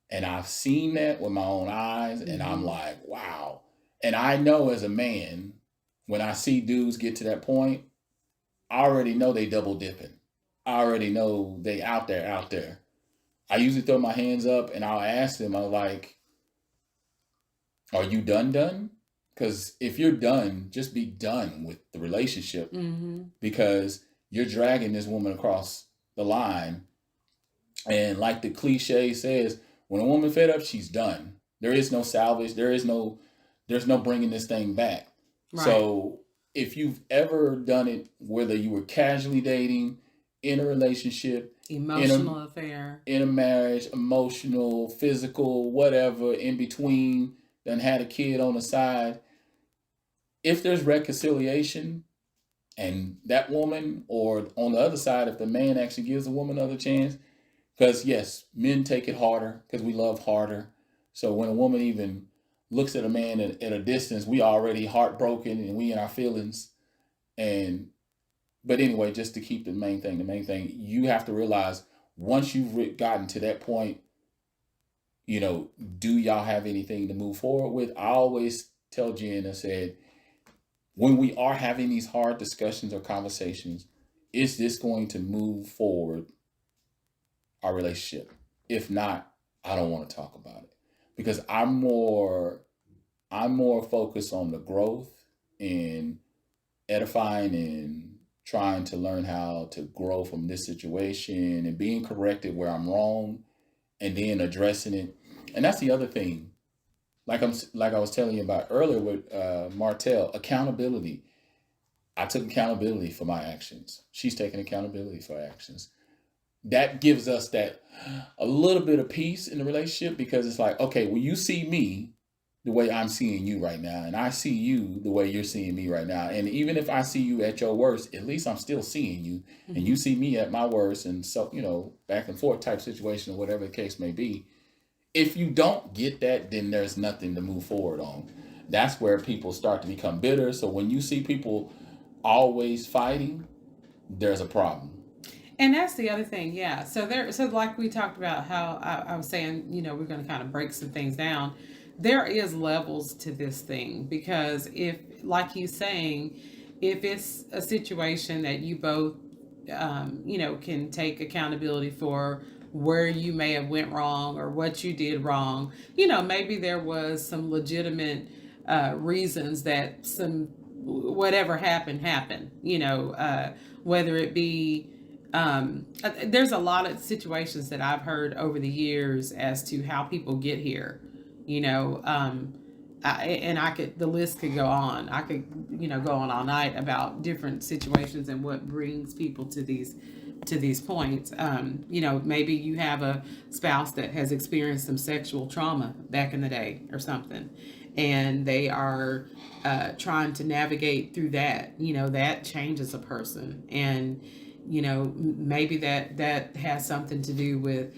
And I've seen that with my own eyes, and I'm Mm-hmm. like, wow. And I know as a man, when I see dudes get to that point, I already know they double dipping. I already know they out there. I usually throw my hands up and I'll ask them, I'm like, are you done? Because if you're done, just be done with the relationship Mm-hmm. because you're dragging this woman across the line. And like the cliche says, when a woman fed up, she's done. There is no salvage. There's no bringing this thing back. Right. So if you've ever done it, whether you were casually dating, in a relationship, in a Emotional affair. in a marriage, emotional, physical, whatever, in between, then had a kid on the side, if there's reconciliation, and that woman, or on the other side, if the man actually gives the woman another chance, because yes, men take it harder because we love harder. So when a woman even looks at a man at a distance, we already heartbroken and we in our feelings. And but anyway, just to keep the main thing, you have to realize once you've gotten to that point, do y'all have anything to move forward with? I always tell Jen, I said, when we are having these hard discussions or conversations, is this going to move forward our relationship? If not, I don't want to talk about it because I'm more focused on the growth and edifying and trying to learn how to grow from this situation and being corrected where I'm wrong and then addressing it. And that's the other thing. Like I was telling you about earlier with Martell, accountability. I took accountability for my actions. She's taking accountability for her actions. That gives us that a little bit of peace in the relationship because it's like, okay, well, you see me the way I'm seeing you right now, and I see you the way you're seeing me right now. And even if I see you at your worst, at least I'm still seeing you, and Mm-hmm. you see me at my worst, and so back and forth type situation or whatever the case may be. If you don't get that, then there's nothing to move forward on. That's where people start to become bitter. So when you see people always fighting, there's a problem. And that's the other thing, yeah. So like we talked about how I was saying, we're going to kind of break some things down. There is levels to this thing because if, like he's saying, if it's a situation that you both can take accountability for where you may have went wrong or what you did wrong. Maybe there was some legitimate reasons that some whatever happened. Whether it be there's a lot of situations that I've heard over the years as to how people get here. You know, and I could the list could go on. I could go on all night about different situations and what brings people to these points. Maybe you have a spouse that has experienced some sexual trauma back in the day or something, and they are trying to navigate through that. That changes a person, and maybe that has something to do with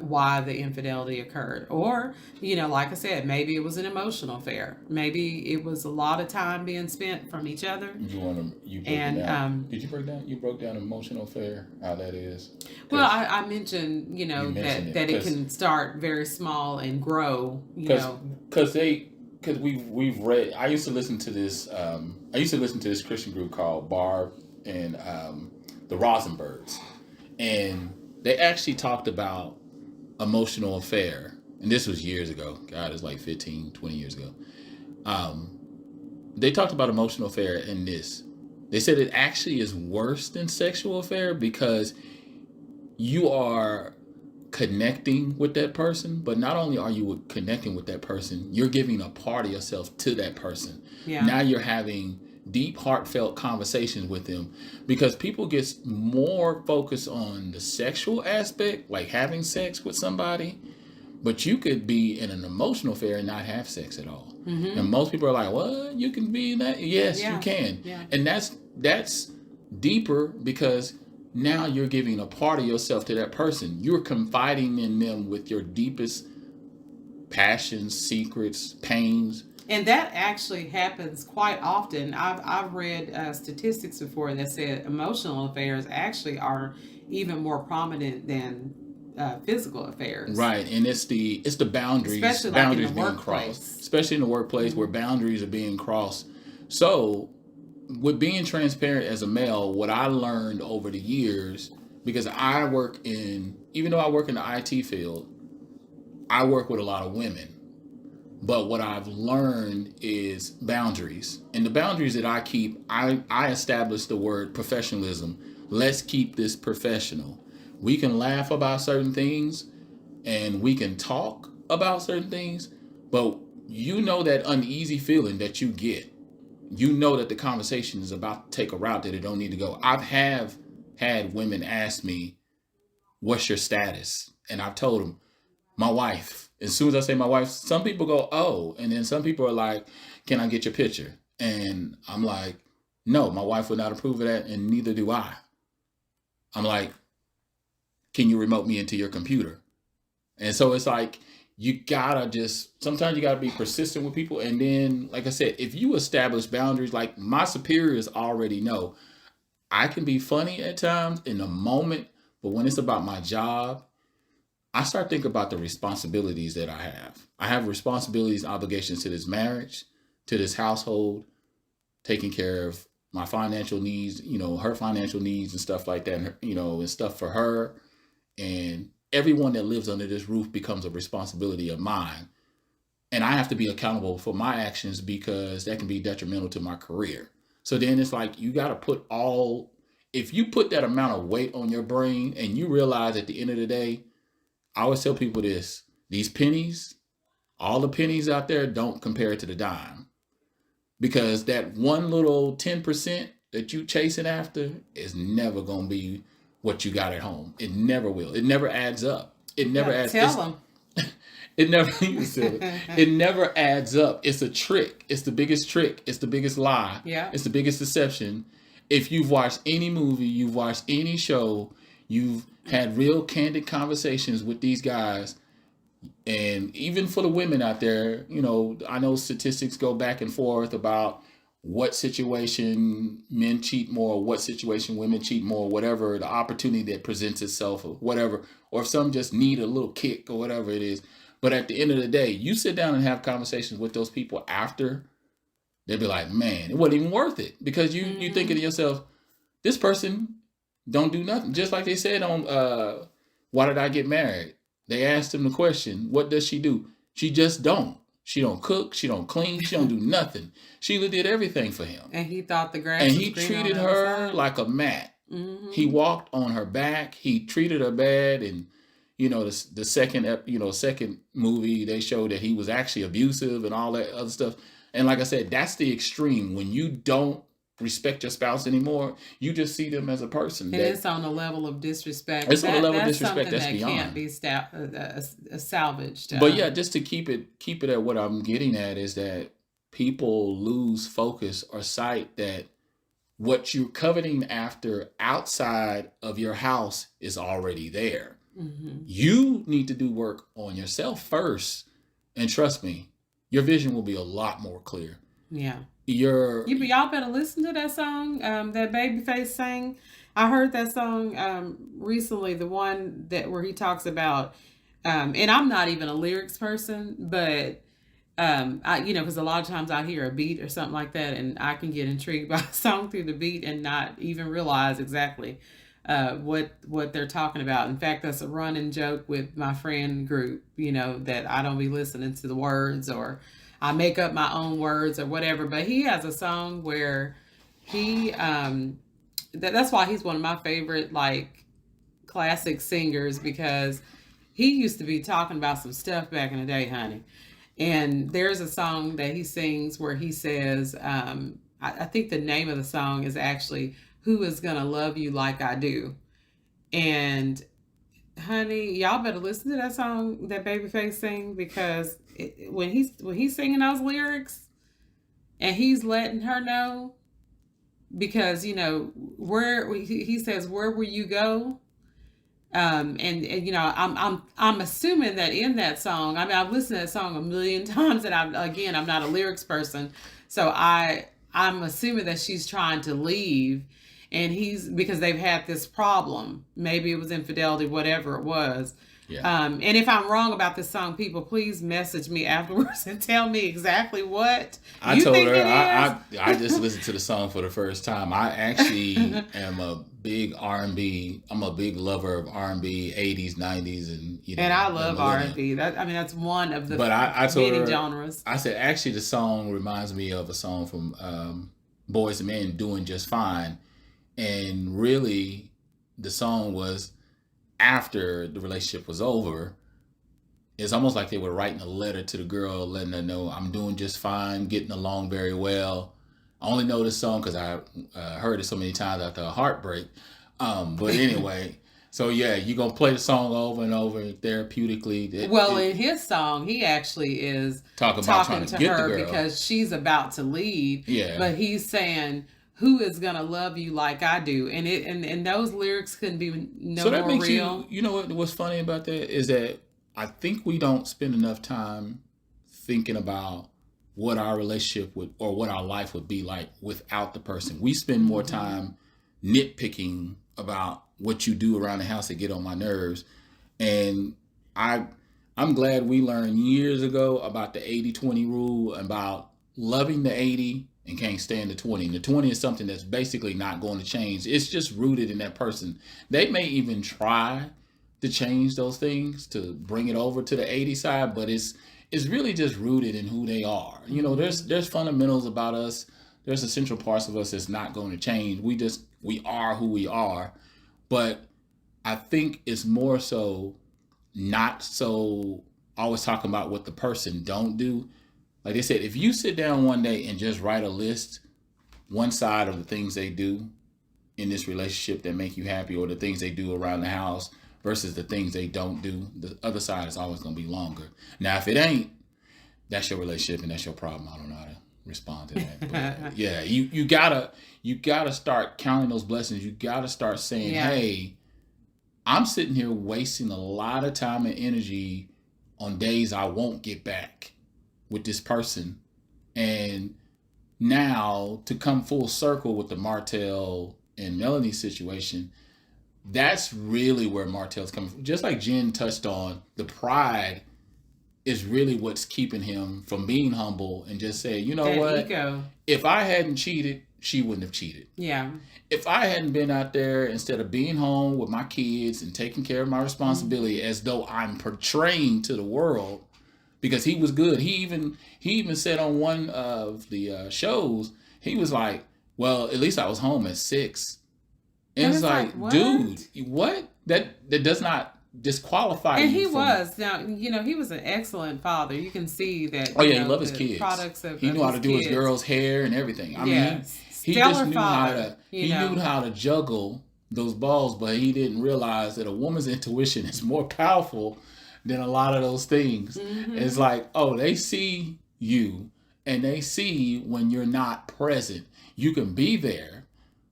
why the infidelity occurred. Or, like I said, maybe it was an emotional affair. Maybe it was a lot of time being spent from each other. You broke it down. Did you break down? You broke down emotional affair, how that is. Well, I mentioned, that it can start very small and grow, Because we've read. I used to listen to this. I used to listen to this Christian group called Barb and the Rosenbergs, and they actually talked about emotional affair, and this was years ago. God, it's like 15, 20 years ago. They talked about emotional affair in this. They said it actually is worse than sexual affair because you are connecting with that person, but not only are you connecting with that person, you're giving a part of yourself to that person. Yeah. Now you're having deep, heartfelt conversations with them, because people get more focused on the sexual aspect, like having sex with somebody, but you could be in an emotional affair and not have sex at all. Mm-hmm. And most people are like, "What? You can be in that?" Yes, you can. Yeah. And that's deeper, because now you're giving a part of yourself to that person. You're confiding in them with your deepest passions, secrets, pains. And that actually happens quite often. I've read statistics before that said emotional affairs actually are even more prominent than physical affairs. Right, and it's the boundaries, especially boundaries like in the being workplace. crossed, especially in the workplace, mm-hmm. where boundaries are being crossed. So, with being transparent as a male, what I learned over the years, because even though I work in the IT field, I work with a lot of women. But what I've learned is boundaries. And the boundaries that I keep, I establish the word professionalism. Let's keep this professional. We can laugh about certain things and we can talk about certain things, but that uneasy feeling that you get, that the conversation is about to take a route that it don't need to go. I've had women ask me, "What's your status?" And I've told them, "My wife." As soon as I say my wife, some people go, "Oh," and then some people are like, "Can I get your picture?" And I'm like, "No, my wife would not approve of that, and neither do I." I'm like, "Can you remote me into your computer?" And so it's like, sometimes you gotta be persistent with people. And then, like I said, if you establish boundaries, like my superiors already know, I can be funny at times in the moment, but when it's about my job, I start thinking about the responsibilities that I have. I have responsibilities, obligations to this marriage, to this household, taking care of my financial needs, her financial needs and stuff like that, and stuff for her. And everyone that lives under this roof becomes a responsibility of mine. And I have to be accountable for my actions, because that can be detrimental to my career. So then it's like, you got to if you put that amount of weight on your brain and you realize at the end of the day, I always tell people this: these pennies, all the pennies out there don't compare to the dime, because that one little 10% that you chasing after is never going to be what you got at home. It never will. It never adds up. It never adds. Tell them. It never. It never adds up. It's a trick. It's the biggest trick. It's the biggest lie. Yeah. It's the biggest deception. If you've watched any movie, you've watched any show, you've had real candid conversations with these guys, and even for the women out there, I know statistics go back and forth about what situation men cheat more, what situation women cheat more, whatever the opportunity that presents itself, or whatever, or if some just need a little kick or whatever it is. But at the end of the day, you sit down and have conversations with those people after, they'll be like, "Man, it wasn't even worth it," because you thinking to yourself, this person don't do nothing. Just like they said on Why Did I Get Married? They asked him the question, what does she do? She just don't. She don't cook. She don't clean. She don't do nothing. Sheila did everything for him. And he thought the grass And was he green treated on the other her side. like a mat. Mm-hmm. He walked on her back. He treated her bad. And, the second movie, they showed that he was actually abusive and all that other stuff. And like I said, that's the extreme. When you don't respect your spouse anymore, you just see them as a person. And it's on a level of disrespect. It's on a level of That's disrespect something that's that beyond. can't be salvaged. But yeah, just to keep it at what I'm getting at is that people lose focus or sight that what you're coveting after outside of your house is already there. Mm-hmm. You need to do work on yourself first, and trust me, your vision will be a lot more clear. Yeah. Y'all better listen to that song that Babyface sang. I heard that song recently, the one where he talks about, and I'm not even a lyrics person, but because a lot of times I hear a beat or something like that, and I can get intrigued by a song through the beat and not even realize exactly what they're talking about. In fact, that's a running joke with my friend group, that I don't be listening to the words, or I make up my own words or whatever. But he has a song where he that's why he's one of my favorite classic singers, because he used to be talking about some stuff back in the day, honey. And there's a song that he sings where he says, I think the name of the song is actually "Who Is Gonna Love You Like I Do." And honey, y'all better listen to that song that Babyface sing, because when he's singing those lyrics and he's letting her know, because where he says, "Where will you go?" And I'm assuming that in that song, I mean, I've listened to that song a million times, and I'm not a lyrics person, so I'm assuming that she's trying to leave, and because they've had this problem. Maybe it was infidelity, whatever it was. Yeah. And if I'm wrong about this song, people, please message me afterwards and tell me exactly what I you told think her it is. I just listened to the song for the first time. I actually am a big R&B. I'm a big lover of R&B, 80s, 90s, and And I love R&B. That's one of the I told many her, genres. I said, actually, the song reminds me of a song from Boys and Men, "Doing Just Fine," and really, the song was after the relationship was over. It's almost like they were writing a letter to the girl, letting her know, "I'm doing just fine, getting along very well." I only know this song because I heard it so many times after a heartbreak. But anyway, so yeah, you're going to play the song over and over therapeutically. In his song, he actually is talking to her because she's about to leave. Yeah. But he's saying, "Who is gonna love you like I do?" And and those lyrics couldn't be so that more makes real. You know what's funny about that is that I think we don't spend enough time thinking about what our relationship would, or what our life would be like without the person. We spend more time nitpicking about what you do around the house that get on my nerves. And I'm glad we learned years ago about the 80-20 rule, about loving the 80 and can't stand the 20. And the 20 is something that's basically not going to change. It's just rooted in that person. They may even try to change those things to bring it over to the 80 side, but it's really just rooted in who they are. There's fundamentals about us. There's essential parts of us that's not going to change. We are who we are. But I think it's more so not so always talking about what the person don't do. Like they said, if you sit down one day and just write a list, one side of the things they do in this relationship that make you happy, or the things they do around the house versus the things they don't do, the other side is always going to be longer. Now, if it ain't, that's your relationship and that's your problem. I don't know how to respond to that. But yeah, you gotta start counting those blessings. You gotta start saying, hey, I'm sitting here wasting a lot of time and energy on days I won't get back with this person. And now to come full circle with the Martell and Melanie situation, that's really where Martell's coming from. Just like Jen touched on, the pride is really what's keeping him from being humble and just say, you know what? Ego. If I hadn't cheated, she wouldn't have cheated. Yeah. If I hadn't been out there, instead of being home with my kids and taking care of my responsibility as though I'm portraying to the world, because he was good. He even said on one of the shows, he was like, well, at least I was home at 6. And it's like, what? Dude, what? That does not disqualify and you. He was. Now, he was an excellent father. You can see that. Oh, yeah, he loved his kids. He knew how to do his girl's hair and everything. I mean, he just knew knew how to juggle those balls, but he didn't realize that a woman's intuition is more powerful than a lot of those things. Mm-hmm. It's like, oh, they see you and they see when you're not present. You can be there.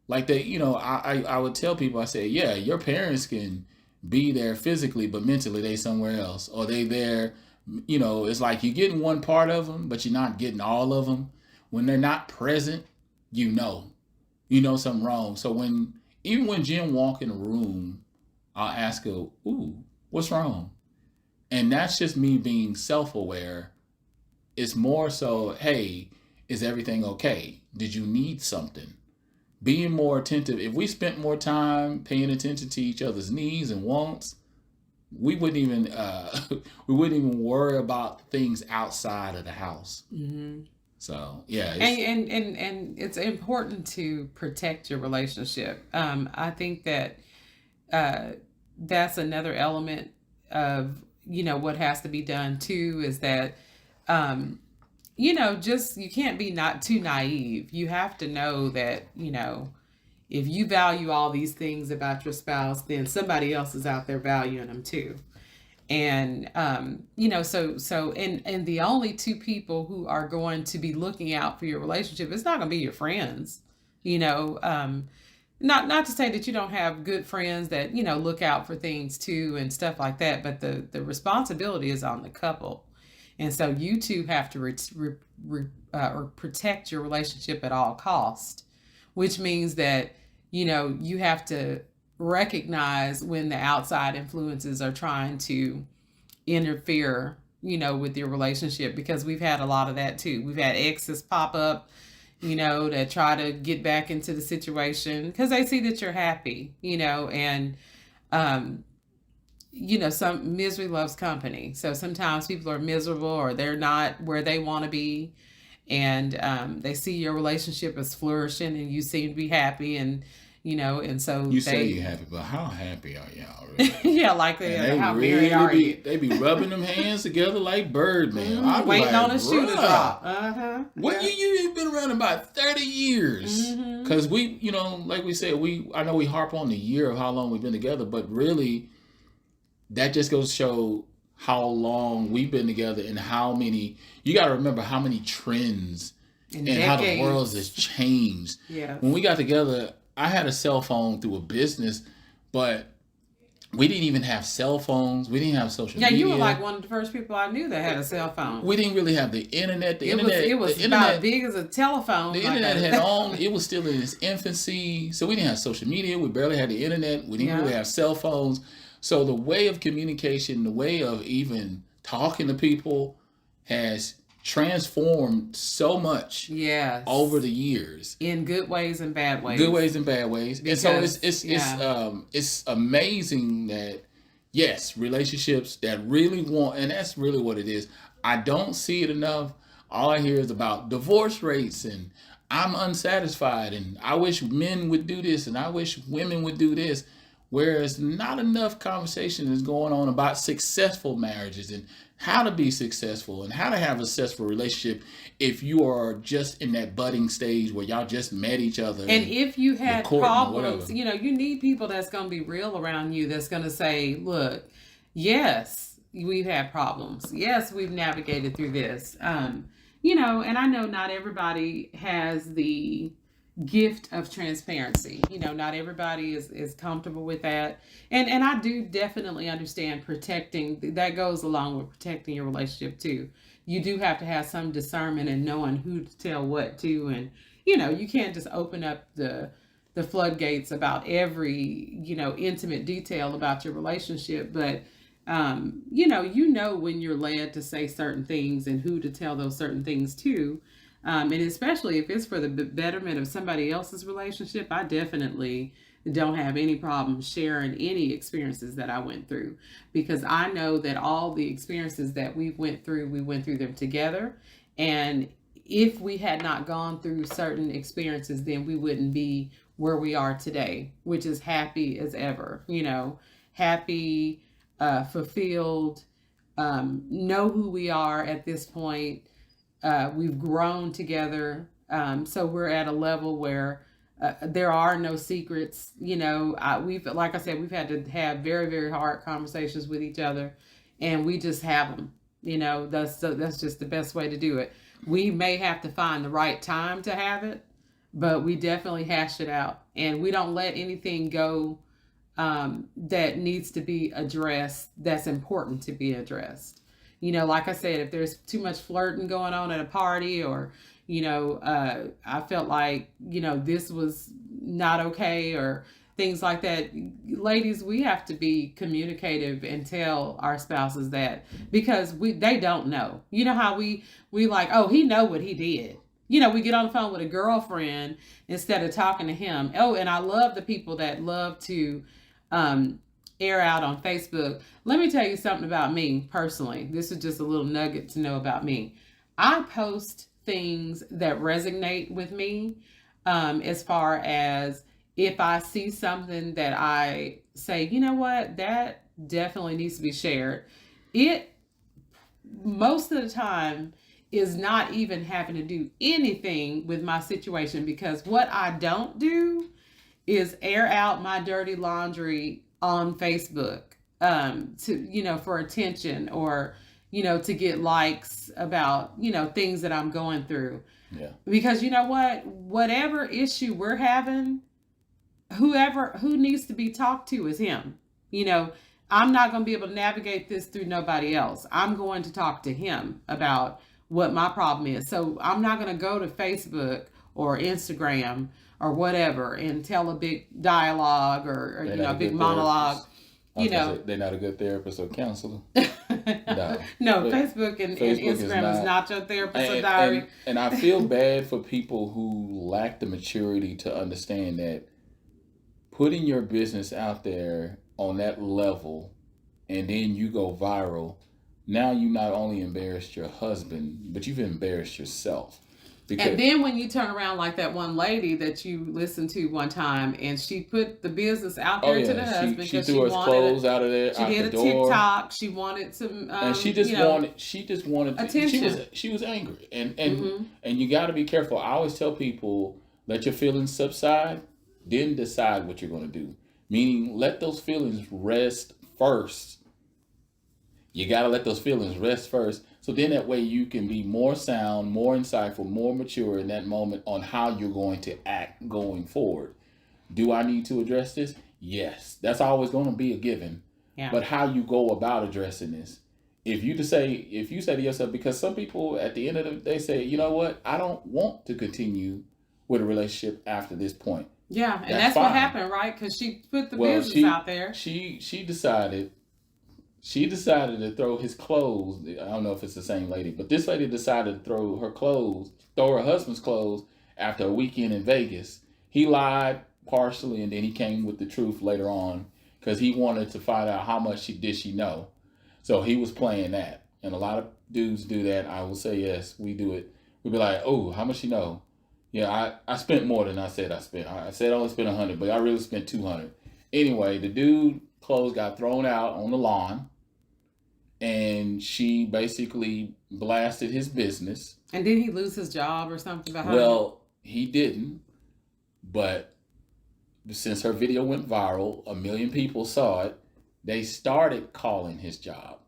Like I would tell people, I say, yeah, your parents can be there physically, but mentally they somewhere else. Or they there, it's like you're getting one part of them, but you're not getting all of them. When they're not present, you know something wrong. So even when Jen walk in a room, I'll ask her, ooh, what's wrong? And that's just me being self-aware. It's more so, hey, is everything okay? Did you need something? Being more attentive. If we spent more time paying attention to each other's needs and wants, we wouldn't even worry about things outside of the house. Mm-hmm. So yeah, and it's important to protect your relationship. I think that that's another element of what has to be done too, is that just you can't be not too naive. You have to know that if you value all these things about your spouse, then somebody else is out there valuing them too. And so and the only two people who are going to be looking out for your relationship, it's not going to be your friends. Not to say that you don't have good friends that look out for things too and stuff like that, but the responsibility is on the couple. And so you two have to or protect your relationship at all cost, which means that you have to recognize when the outside influences are trying to interfere with your relationship, because we've had a lot of that too. We've had exes pop up that try to get back into the situation because they see that you're happy, and some misery loves company. So sometimes people are miserable or they're not where they want to be, and they see your relationship as flourishing and you seem to be happy, and and so you say you're happy, but how happy are y'all? Really? Yeah, like how married are you? They be rubbing them hands together like Birdman. Mm-hmm. Waiting on a shoe to drop. What you've been around about 30 years? Because we, like we said, I know we harp on the year of how long we've been together, but really, that just goes to show how long we've been together and how many. You got to remember how many trends and how the world has changed. Yeah. When we got together, I had a cell phone through a business, but we didn't even have cell phones. We didn't have social media. Yeah, you were like one of the first people I knew that had a cell phone. We didn't really have the internet. It was about as big as a telephone. The internet it was still in its infancy. So we didn't have social media. We barely had the internet. We didn't really have cell phones. So the way of communication, the way of even talking to people has transformed so much over the years, in good ways and bad ways. Because, and so it's amazing that relationships that really want, and that's really what it is. I don't see it enough. All I hear is about divorce rates and I'm unsatisfied and I wish men would do this and I wish women would do this, whereas not enough conversation is going on about successful marriages and how to be successful and how to have a successful relationship if you are just in that budding stage where y'all just met each other. And if you had problems, you need people that's going to be real around you, that's going to say, look, yes, we've had problems. Yes, we've navigated through this. And I know not everybody has the gift of transparency. Not everybody is comfortable with that. And I do definitely understand protecting. That goes along with protecting your relationship too. You do have to have some discernment and knowing who to tell what to. And, you can't just open up the floodgates about every, intimate detail about your relationship. But, when you're led to say certain things and who to tell those certain things to. And especially if it's for the betterment of somebody else's relationship, I definitely don't have any problem sharing any experiences that I went through, because I know that all the experiences that we went through them together. And if we had not gone through certain experiences, then we wouldn't be where we are today, which is happy as ever, happy, fulfilled, know who we are at this point. We've grown together. So we're at a level where there are no secrets. We've, like I said, we've had to have very, very hard conversations with each other, and we just have them. That's just the best way to do it. We may have to find the right time to have it, but we definitely hash it out, and we don't let anything go that needs to be addressed, that's important to be addressed. Like I said, if there's too much flirting going on at a party, or I felt like this was not okay, or things like that, ladies, we have to be communicative and tell our spouses that, because they don't know. How we like, oh, he know what he did. We get on the phone with a girlfriend instead of talking to him. Oh, and I love the people that love to air out on Facebook. Let me tell you something about me personally. This is just a little nugget to know about me. I post things that resonate with me, as far as if I see something that I say, you know what, that definitely needs to be shared. It, most of the time, is not even having to do anything with my situation, because what I don't do is air out my dirty laundry on Facebook, for attention, or to get likes about things that I'm going through. Yeah. Because whatever issue we're having, who needs to be talked to is him. I'm not going to be able to navigate this through nobody else. I'm going to talk to him about what my problem is. So I'm not going to go to Facebook or Instagram or whatever and tell a big dialogue, or a big monologue. They're not a good therapist or counselor. No, Facebook and Instagram is not your therapist or diary. And I feel bad for people who lack the maturity to understand that putting your business out there on that level, and then you go viral, now you not only embarrassed your husband, but you've embarrassed yourself. And then when you turn around like that one lady that you listened to one time, and she put the business out there to the husband because she threw his clothes out of there. She did a TikTok. She wanted some, and she just wanted attention. She was angry, and you got to be careful. I always tell people, let your feelings subside, then decide what you're going to do. Meaning, let those feelings rest first. You got to let those feelings rest first. So then that way you can be more sound, more insightful, more mature in that moment on how you're going to act going forward. Do I need to address this? Yes. That's always going to be a given. Yeah. But how you go about addressing this. If you say to yourself, because some people at the end of the day say, you know what, I don't want to continue with a relationship after this point. Yeah, and that's what happened, right? Because she put the business out there. She decided to throw his clothes. I don't know if it's the same lady, but this lady decided to throw her husband's clothes after a weekend in Vegas. He lied partially, and then he came with the truth later on because he wanted to find out how much she know. So he was playing that. And a lot of dudes do that. I will say yes, we do it. We'd be like, oh, how much you know? Yeah, I spent more than I said I spent. I said I only spent 100, but I really spent 200. Anyway, the dude clothes got thrown out on the lawn, and she basically blasted his business. And did he lose his job or something behind Well, he didn't, but since her video went viral, 1 million people saw it, they started calling his job.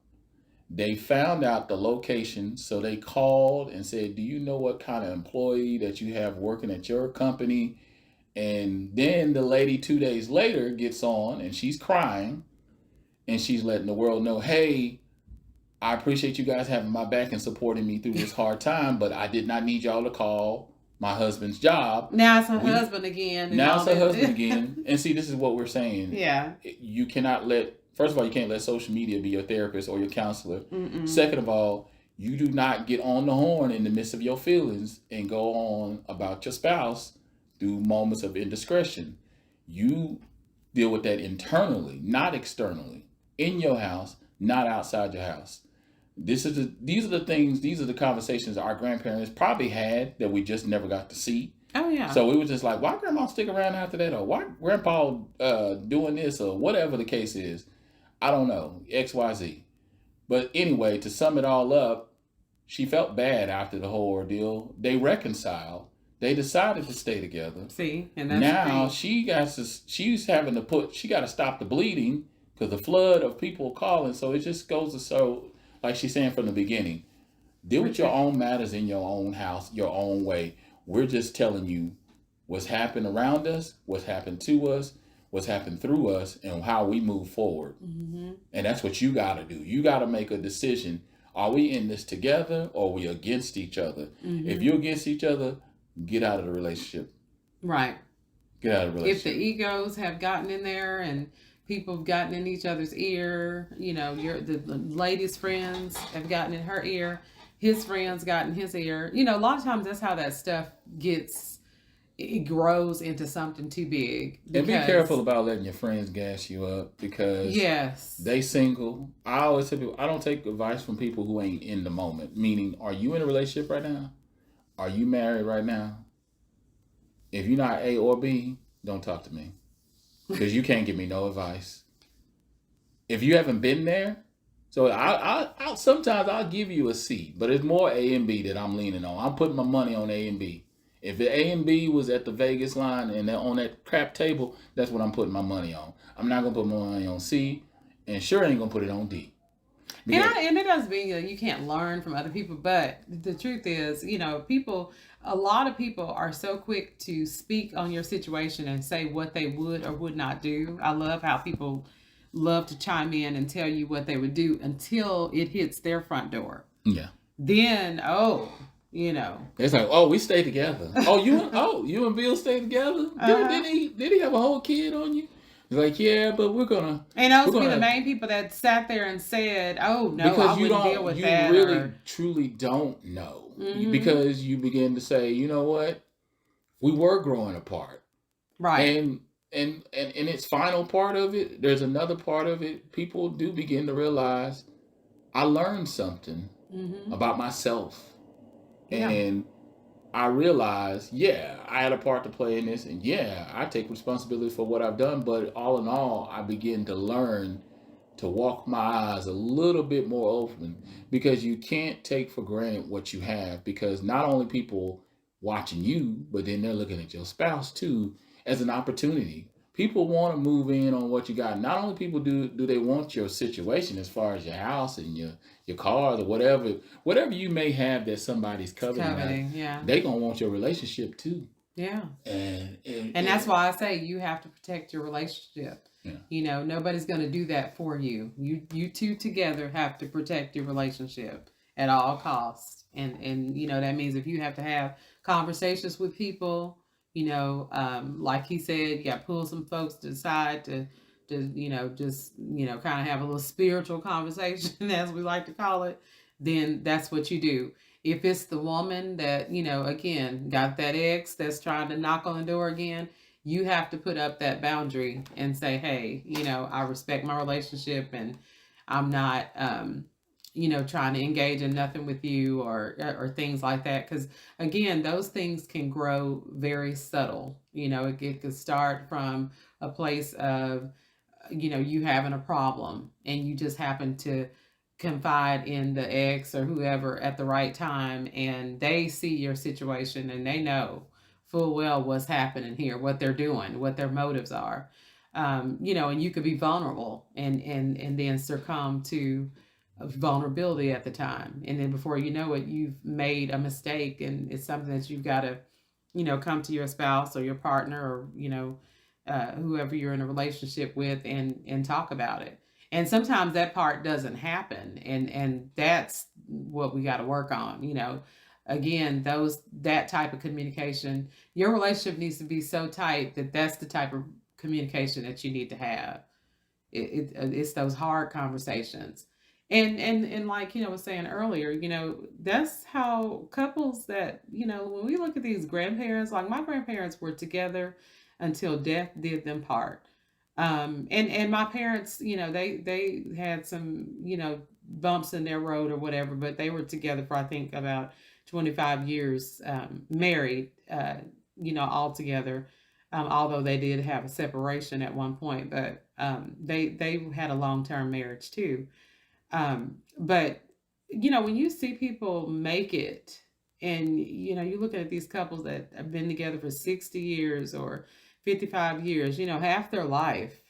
They found out the location, so they called and said, do you know what kind of employee that you have working at your company? And then the lady 2 days later gets on, and she's crying, and she's letting the world know, hey, I appreciate you guys having my back and supporting me through this hard time, but I did not need y'all to call my husband's job. Now it's her husband again. Now it's her husband again. And see, this is what we're saying. Yeah. You cannot let, first of all, you can't let social media be your therapist or your counselor. Mm-mm. Second of all, You do not get on the horn in the midst of your feelings and go on about your spouse through moments of indiscretion. You deal with that internally, not externally, in your house, not outside your house. These are the things, these are the conversations our grandparents probably had that we just never got to see. Oh yeah. So we were just like, why grandma stick around after that, or why grandpa doing this, or whatever the case is. I don't know, XYZ. But anyway, to sum it all up, she felt bad after the whole ordeal. They reconciled. They decided to stay together. See, and that's Now great. she's having to she got to stop the bleeding because the flood of people calling. So it just goes to show, like she's saying from the beginning, deal with your own matters in your own house, your own way. We're just telling you what's happened around us, what's happened to us, what's happened through us, and how we move forward. Mm-hmm. And that's what you got to do. You got to make a decision. Are we in this together, or are we against each other? Mm-hmm. If you're against each other, get out of the relationship. Right. Get out of the If relationship. the egos have gotten in there and people have gotten in each other's ear, the lady's friends have gotten in her ear, his friends got in his ear. A lot of times that's how that stuff it grows into something too big. And be careful about letting your friends gas you up because Yes. they single. I always tell people I don't take advice from people who ain't in the moment. Meaning, are you in a relationship right now? Are you married right now? If you're not A or B, don't talk to me because you can't give me no advice. If you haven't been there, so I sometimes I'll give you a C, but it's more A and B that I'm leaning on. I'm putting my money on A and B. If the A and B was at the Vegas line and they're on that crap table, that's what I'm putting my money on. I'm not gonna put my money on C, and sure ain't gonna put it on D. And it doesn't mean that you can't learn from other people, but the truth is, a lot of people are so quick to speak on your situation and say what they would or would not do. I love how people love to chime in and tell you what they would do until it hits their front door. Yeah. Then, It's like, oh, we stay together. You and Bill stay together. Did he have a whole kid on you? He's like, yeah, but we're gonna. And those be the main people that sat there and said, "Oh no, because I wouldn't deal with that." You really, truly don't know because you begin to say, you know what, we were growing apart, right? And in its final part of it, there's another part of it. People do begin to realize I learned something about myself, and I realized, I had a part to play in this, and I take responsibility for what I've done. But all in all, I begin to learn to walk my eyes a little bit more open because you can't take for granted what you have because not only people watching you, but then they're looking at your spouse too as an opportunity. People want to move in on what you got. Not only people do they want your situation as far as your house and your cars or whatever you may have that somebody's coveting. They gonna want your relationship too. Yeah. And that's why I say you have to protect your relationship. Yeah. Nobody's gonna do that for you. You two together have to protect your relationship at all costs. And that means if you have to have conversations with people, like he said, you got to pull some folks to the side to just kind of have a little spiritual conversation, as we like to call it. Then that's what you do. If it's the woman that again got that ex that's trying to knock on the door again, you have to put up that boundary and say, hey, I respect my relationship and I'm not trying to engage in nothing with you or things like that. Because again, those things can grow very subtle. It could start from a place of, you having a problem and you just happen to confide in the ex or whoever at the right time, and they see your situation and they know full well what's happening here, what they're doing, what their motives are. And you could be vulnerable and then succumb to vulnerability at the time, and then before you know it, you've made a mistake, and it's something that you've got to come to your spouse or your partner or whoever you're in a relationship with and talk about it. And sometimes that part doesn't happen, and that's what we got to work on. Again, that type of communication, your relationship needs to be so tight that that's the type of communication that you need to have. It's those hard conversations. And like was saying earlier, that's how couples that, when we look at these grandparents, like my grandparents were together until death did them part. And my parents, they had some, bumps in their road or whatever, but they were together for I think about 25 years, married, all together. Although they did have a separation at one point, but they had a long term marriage too. But when you see people make it, and you look at these couples that have been together for 60 years or 55 years, half their life,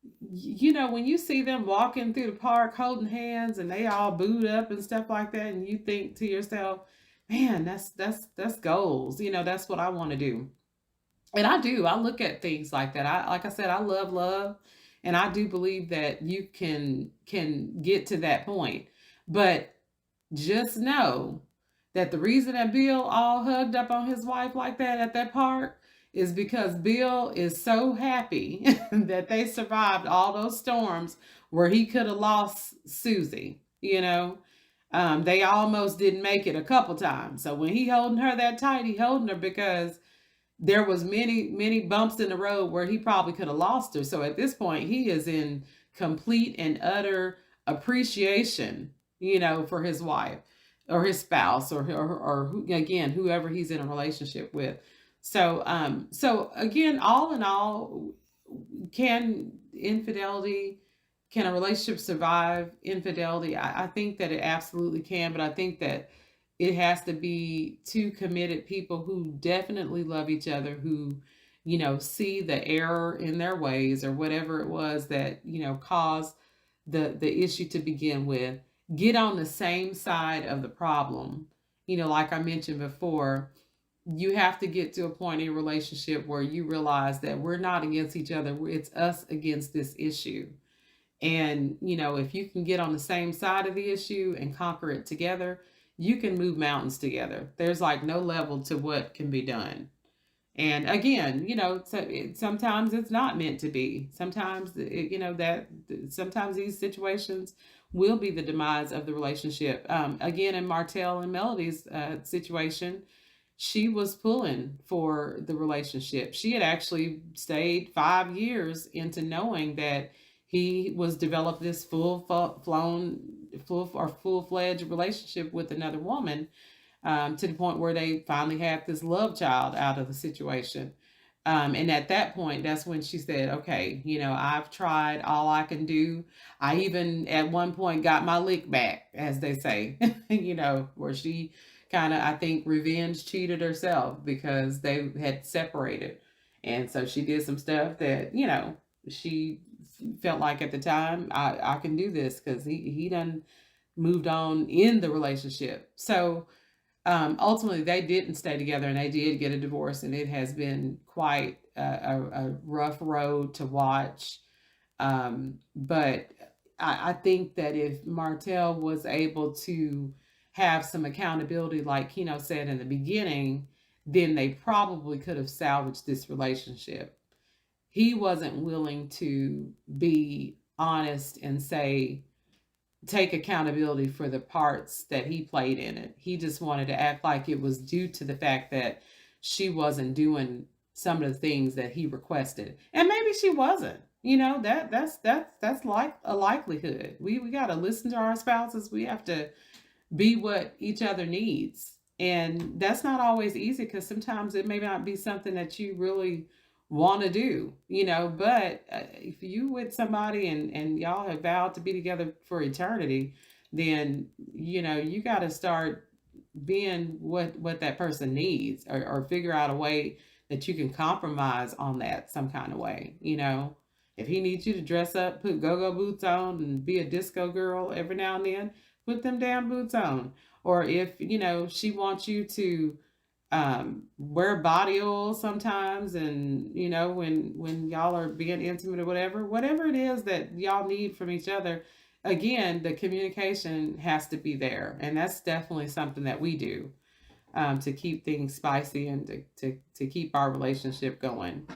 when you see them walking through the park holding hands and they all booed up and stuff like that, and you think to yourself, man, that's goals. That's what I want to do. And I do. I look at things like that. Like I said, I love, and I do believe that you can get to that point. But just know that the reason that Bill all hugged up on his wife like that at that park is because Bill is so happy that they survived all those storms where he could have lost Susie. They almost didn't make it a couple times. So when he holding her that tight, he holding her because there was many bumps in the road where he probably could have lost her. So at this point, he is in complete and utter appreciation, for his wife or his spouse or again, whoever he's in a relationship with. So again, all in all, can infidelity, can a relationship survive infidelity? I think that it absolutely can, but I think that it has to be two committed people who definitely love each other, who see the error in their ways or whatever it was that caused the issue to begin with, get on the same side of the problem. Like I mentioned before, you have to get to a point in a relationship where you realize that we're not against each other, it's us against this issue. And, if you can get on the same side of the issue and conquer it together, you can move mountains together. There's like no level to what can be done. And again, sometimes it's not meant to be. Sometimes, sometimes these situations will be the demise of the relationship. Again, in Martell and Melody's situation, she was pulling for the relationship. She had actually stayed 5 years into knowing that he was developed this full fledged relationship with another woman, to the point where they finally had this love child out of the situation. And at that point, that's when she said, okay, I've tried all I can do. I even at one point got my lick back, as they say, where she kind of, I think, revenge cheated herself because they had separated. And so she did some stuff that, she felt like at the time, I can do this because he done moved on in the relationship. So ultimately, they didn't stay together and they did get a divorce, and it has been quite a rough road to watch. But I think that if Martell was able to have some accountability, like Keno said in the beginning, then they probably could have salvaged this relationship. He wasn't willing to be honest and say, take accountability for the parts that he played in it. He just wanted to act like it was due to the fact that she wasn't doing some of the things that he requested. And maybe she wasn't. That's like a likelihood. We got to listen to our spouses. We have to be what each other needs. And that's not always easy because sometimes it may not be something that you really want to do, but if you with somebody and y'all have vowed to be together for eternity, then, you got to start being what that person needs, or figure out a way that you can compromise on that some kind of way. If he needs you to dress up, put go-go boots on and be a disco girl every now and then, put them damn boots on. Or if, she wants you to wear body oil sometimes, and when y'all are being intimate or whatever it is that y'all need from each other, again, the communication has to be there, and that's definitely something that we do, to keep things spicy and to keep our relationship going.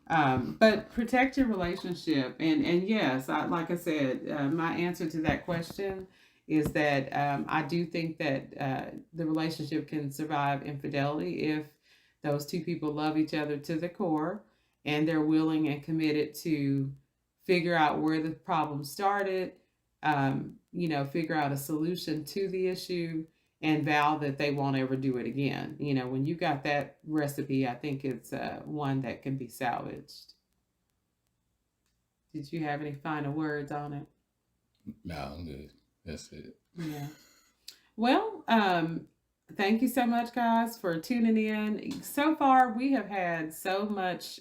But protect your relationship, and yes, like I said, my answer to that question is that I do think that the relationship can survive infidelity if those two people love each other to the core and they're willing and committed to figure out where the problem started, figure out a solution to the issue and vow that they won't ever do it again. When you got that recipe, I think it's one that can be salvaged. Did you have any final words on it? No, I'm good. That's it. Yeah. Well, thank you so much, guys, for tuning in. So far, we have had so much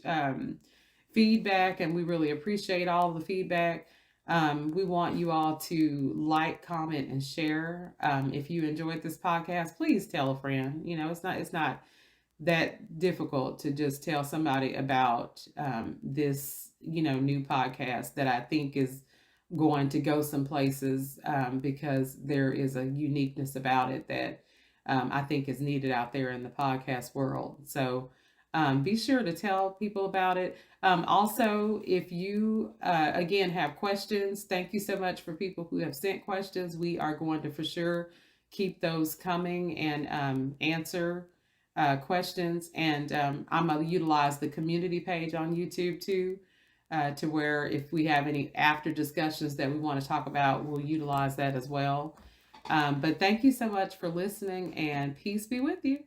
feedback, and we really appreciate all the feedback. We want you all to like, comment, and share. If you enjoyed this podcast, please tell a friend. It's not that difficult to just tell somebody about this new podcast that I think is going to go some places, because there is a uniqueness about it that I think is needed out there in the podcast world. So be sure to tell people about it. Also, if you again have questions, thank you so much for people who have sent questions. We are going to for sure keep those coming and answer questions. And I'm going to utilize the community page on YouTube too, to where if we have any after discussions that we want to talk about, we'll utilize that as well. But thank you so much for listening, and peace be with you.